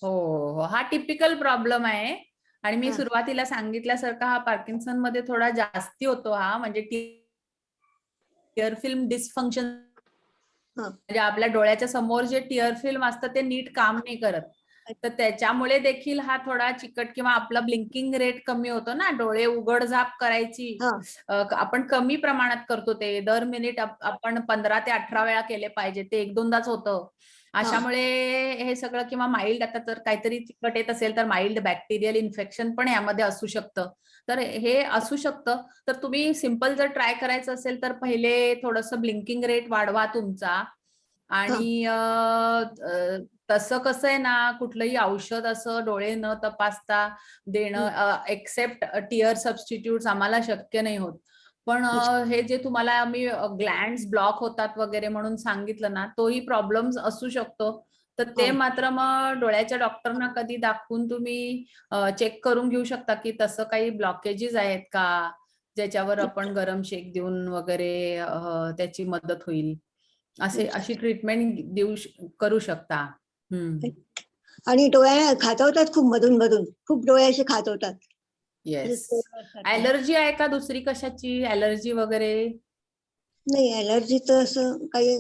हो हो, हा टिपिकल प्रॉब्लेम आहे. आणि मी हा. सुरुवातीला सांगितल्यासारखा हा पार्किन्सन मध्ये थोडा जास्ती होतो. हा म्हणजे टिअर फिल्म डिस्फंक्शन. हा. म्हणजे आपल्या डोळ्याच्या समोर जे टिअर फिल्म असतं ते नीट काम नाही करत. तर त्याच्यामुळे देखील हा थोडा चिकट किंवा आपला ब्लिंकिंग रेट कमी होतो ना. डोळे उघडझाप करायची हा. आपण कमी प्रमाणात करतो. ते दर मिनिट आपण 15 ते 18 वेळा केले पाहिजे, ते 1-2दाच होतं. अशामुळे हे सगळं, किंवा माइल्ड, आता जर काहीतरी चिकट येत असेल तर माइल्ड बॅक्टेरियल इन्फेक्शन पण यामध्ये असू शकतं. तर हे असू शकतं. तर तुम्ही सिंपल जर ट्राय करायचं असेल तर पहिले थोडंसं ब्लिंकिंग रेट वाढवा तुमचा. आणि तसं कसं आहे ना, कुठलंही औषध असं डोळे न तपासता देणं, एक्सेप्ट टिअर सबस्टिट्यूट्स, आम्हाला शक्य नाही होत. पण हे जे तुम्हाला आम्ही ग्लँड्स ब्लॉक होतात वगैरे म्हणून सांगितलं ना, तोही प्रॉब्लेम्स असू शकतो. तर ते मात्र मग डोळ्याच्या डॉक्टरना कधी दाखवून तुम्ही चेक करून घेऊ शकता की तसं काही ब्लॉकेजेस आहेत का, ज्याच्यावर आपण गरम शेक देऊन वगैरे त्याची मदत होईल. अशी ट्रीटमेंट करू शकता. आणि डोळ्या खाजवतात खूप, मधून मधून खूप डोळे असे खाजवतात. येस. ॲलर्जी आहे का दुसरी कशाची, ॲलर्जी वगैरे? नाही, ॲलर्जीचं असं काही.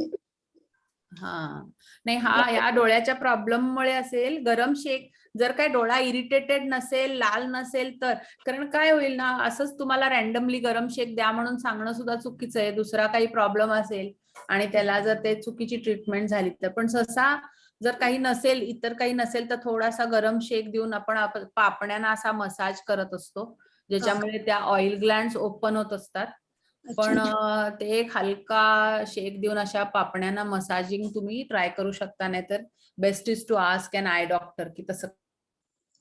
हा नाही, हा या डोळ्याच्या प्रॉब्लेममुळे असेल. गरम शेक जर काय डोळा इरिटेटेड नसेल, लाल नसेल तर, कारण काय होईल ना, असंच तुम्हाला रॅन्डमली गरम शेक द्या म्हणून सांगणं सुद्धा चुकीचं आहे. दुसरा काही प्रॉब्लेम असेल आणि त्याला जर ते चुकीची ट्रीटमेंट झाली तर. पण सहसा जर काही नसेल, इतर काही नसेल तर थोडासा गरम शेक देऊन आपण पापण्यांना असा मसाज करत असतो, ज्याच्यामुळे त्या ऑइल ग्लँड्स ओपन होत असतात. पण ते एक हलका शेक देऊन अशा पापण्यांना मसाजिंग तुम्ही ट्राय करू शकता. नाही तर best is to ask an eye doctor की तसं.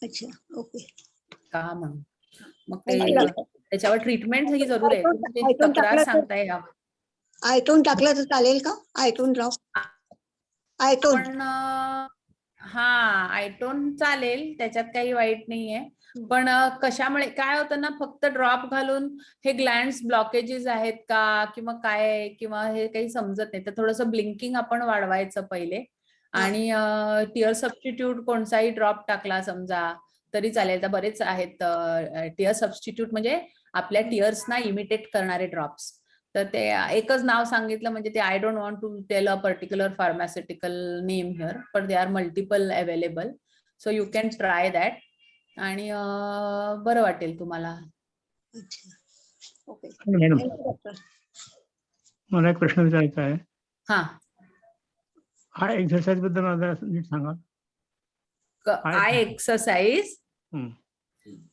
अच्छा, ओके. का म्हणून मग ते त्याच्यावर ट्रीटमेंट ही जरूर आहे. तुम्ही आयटोन तक्रार टाकलं तर, सांगताय यावर. आयटोन टाकलं तर चालेल का? आयटोन ड्रॉप, आयटोन. पण हा, आयटोन चालेल, त्याच्यात काही वाईट नाहीये. पण कशामुळे काय होतं ना, फक्त ड्रॉप घालून हे ग्लँड्स ब्लॉकेजेस आहेत का किंवा काय आहे किंवा हे काही समजत नाही. तर थोडंसं ब्लिंकिंग आपण वाढवायचं पहिले आणि टिअर सबस्टिट्यूट कोणताही ड्रॉप टाकला समजा तरी चालेल. तर बरेच आहेत टिअर सबस्टिट्यूट म्हणजे आपल्या टिअर्सना इमिटेट करणारे ड्रॉप्स. तर ते एकच नाव सांगितलं म्हणजे ते I don't want to tell a particular pharmaceutical name here, but they are multiple available. So you can try that आणि बरं वाटेल तुम्हाला. अच्छा, ओके, मॅडम थँक्यू डॉक्टर. मला एक प्रश्न विचारायचा आहे. हा, हा एक्सरसाइज बद्दल मला नीट सांगा. I exercise. हम्म.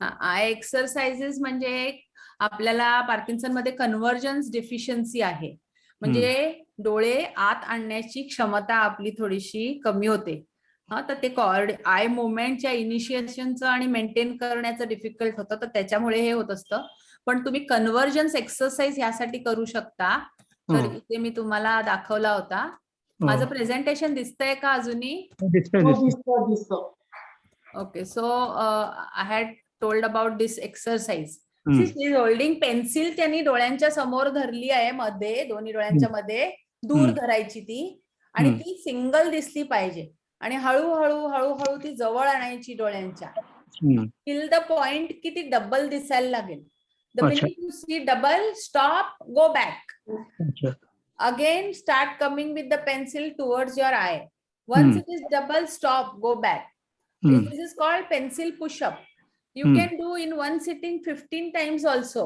आय एक्सरसाइजेस म्हणजे आपल्याला पार्किन्सन मध्ये कन्व्हर्जन्स डेफिशियन्सी आहे. म्हणजे डोळे आत आणण्याची क्षमता आपली थोडीशी कमी होते. हा, तर ते आय मुवमेंटच्या इनिशिएशनचं आणि मेंटेन करण्याचं डिफिकल्ट होतं, तर त्याच्यामुळे हे होत असतं. पण तुम्ही कन्व्हर्जन्स एक्सरसाइज यासाठी करू शकता. तर इथे मी तुम्हाला दाखवला होता. माझं प्रेझेंटेशन दिसतंय का अजूनही? दिसतो. Okay, so I had told about this exercise. See, she is holding pencil. त्यांनी डोळ्यांच्या समोर धरली आहे, मध्ये दोन्ही डोळ्यांच्या मध्ये दूर धरायची ती आणि ती सिंगल दिसली पाहिजे आणि हळूहळू हळूहळू ती जवळ आणायची डोळ्यांच्या टिल द पॉइंट की ती डबल दिसायला लागेल. The minute you see double, stop, go back. Again start coming with the pencil towards your eye. Once it is double, stop, go back. This is called pencil push-up. You can do in one sitting 15 times also.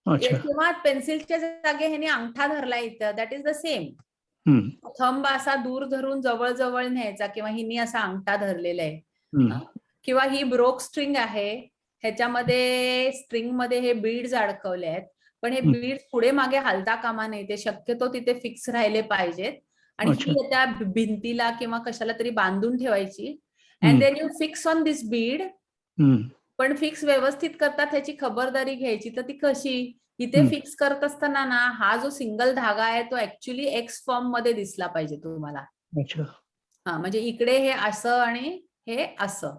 किंवा पेन्सिलच्या जागे ह्याने अंगठा धरला इथं, that is the same. Thumb असा दूर धरून जवळ जवळ न्यायचा किंवा हिने असा अंगठा धरलेला आहे. किंवा ही ब्रोक स्ट्रिंग आहे, ह्याच्यामध्ये स्ट्रिंग मध्ये हे बीड्स अडकवले आहेत, पण हे बीड्स पुढे मागे हलता कामा नाही. ते शक्यतो तिथे फिक्स राहिले पाहिजेत आणि ही त्या भिंतीला किंवा कशाला तरी बांधून ठेवायची. And then you fix on this bead. पण फिक्स व्यवस्थित करतात ह्याची खबरदारी घ्यायची. तर ती कशी, इथे फिक्स करत असताना ना हा जो सिंगल धागा आहे तो ऍक्च्युली एक्स फॉर्म मध्ये दिसला पाहिजे तुम्हाला. हा, म्हणजे इकडे हे असं आणि हे असं.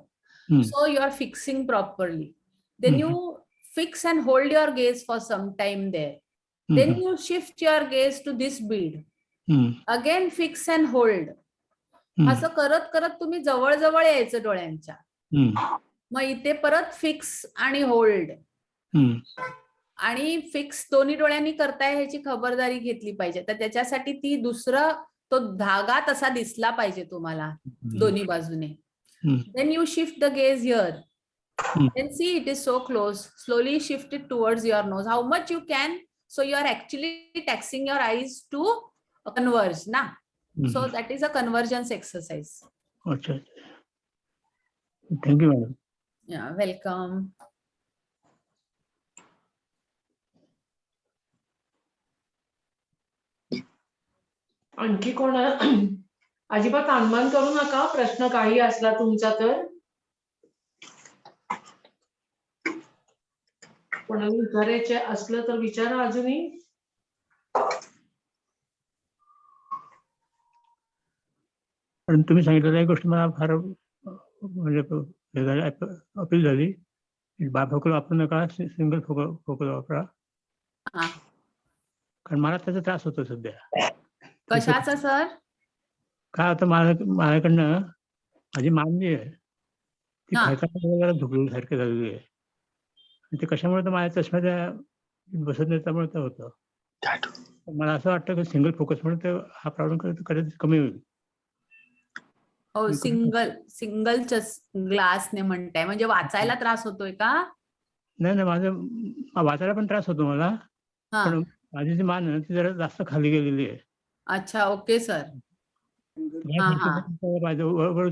So you are fixing properly. Then you fix and hold your gaze for some time there. Then you shift your gaze to this bead. Again fix and hold. असं करत करत तुम्ही जवळ जवळ यायचं डोळ्यांच्या. मग इथे परत फिक्स आणि होल्ड आणि फिक्स दोन्ही डोळ्यांनी करताय ह्याची खबरदारी घेतली पाहिजे. तर त्याच्यासाठी ती दुसरा तो धागा तसा दिसला पाहिजे तुम्हाला दोन्ही बाजूने. Then you shift the gaze here. Then see it is so close. Slowly shift it towards your nose how much you can. So you are actually taxing your eyes to converge ना. So that is a convergence exercise. अच्छा, thank you madam. Yeah, welcome. आणखी कोण अजिबात अनुमान करू नका. प्रश्न काही असला तुमचा तर कोणाला विचारायचे असलं तर विचारा अजूनही. पण तुम्ही सांगितलेल्या एक गोष्ट मला फार म्हणजे अपील झाली. बायफोकल वापरू नका, सिंगल फोकल वापरा. कारण मला त्याचा त्रास होतो सध्या. कशाचा सर? काय होतं माझ्याकडनं माझी मान जी आहे ती खायचा झुकलेली सारखी झालेली आहे. ते कशामुळे तर माझ्या चष्म्याच्या बसत नाही, त्यामुळे ते होतं. मला असं वाटतं की सिंगल फोकसमुळे ते हा प्रॉब्लेम कदाचित कमी होईल. हो, सिंगल ग्लासने म्हणताय म्हणजे वाचायला त्रास होतोय का? नाही नाही, माझं वाचायला पण त्रास होतो मला, पण माझी जी मान आहे ती जरा जास्त खाली गेलेली आहे. अच्छा, ओके सर.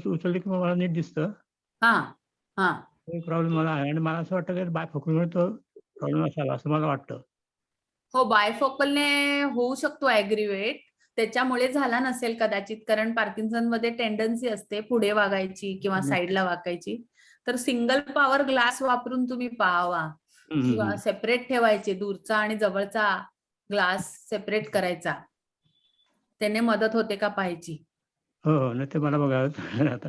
उचलली की मला नीट दिसतं. प्रॉब्लेम मला आहे आणि मला असं वाटतं की बायफोकलमुळे तो प्रॉब्लेम असावा असं मला वाटतं. हो, बायफोकलने होऊ शकतो ॲग्रिवेट. त्याच्यामुळे झाला नसेल कदाचित, कारण पार्किन्सन मध्ये टेंडन्सी असते पुढे वागायची किंवा साईडला वागायची. तर सिंगल पॉवर ग्लास वापरून तुम्ही पाहावा किंवा सेपरेट ठेवायचे, दूरचा आणि जवळचा ग्लास सेपरेट करायचा. त्याने मदत होते का पाहायची. हो, नाही ते मला बघायचं आता.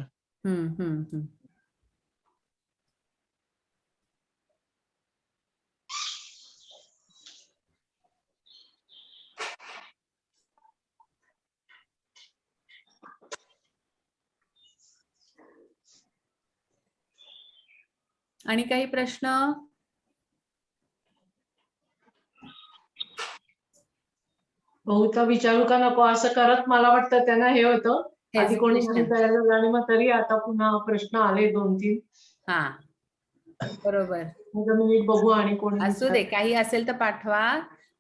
आणि काही प्रश्न? बहुता विचारू का नको असं करत मला वाटतं त्यांना हे होतं आधी कोणी नाही Hesitation. तयार झालं आणि मग तरी आता पुन्हा प्रश्न आले 2-3 हा, बरोबर. मिनिट बघू आणि कोणी असू दे, काही असेल तर पाठवा.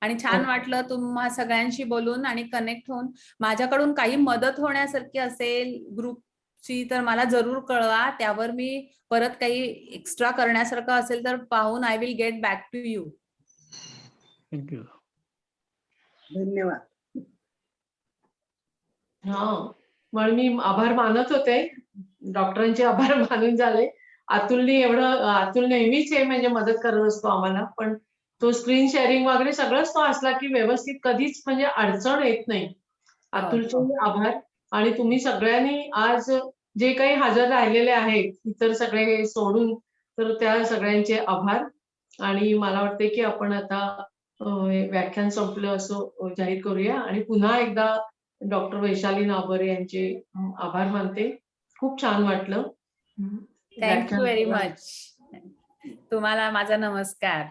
आणि छान हो. वाटलं तुम्हा सगळ्यांशी बोलून आणि कनेक्ट होऊन. माझ्याकडून काही मदत होण्यासारखी असेल ग्रुपची तर मला जरूर कळवा. त्यावर मी परत काही एक्स्ट्रा करण्यासारखं असेल तर पाहून I will get back to you. Thank you. धन्यवाद. हा, म्हणून मी आभार मानत होते, डॉक्टरांचे आभार मानून झाले. अतुल नेहमीच हे म्हणजे मदत करत असतो आम्हाला, पण तो स्क्रीन शेअरिंग वगैरे सगळंच तो असला की व्यवस्थित कधीच म्हणजे अडचण येत नाही. अतुलचे आभार. आणि तुम्ही सगळ्यांनी आज जे काही हजर राहिलेले आहेत इतर सगळे सोडून, तर त्या सगळ्यांचे आभार. आणि मला वाटते की आपण आता हे व्याख्यान संपलं असं जाहीर करूया आणि पुन्हा एकदा डॉक्टर वैशाली नाबर यांचे आभार मानते. खूप छान वाटलं. थँक्यू व्हेरी व्याख्यान मच. तुम्हाला माझा नमस्कार.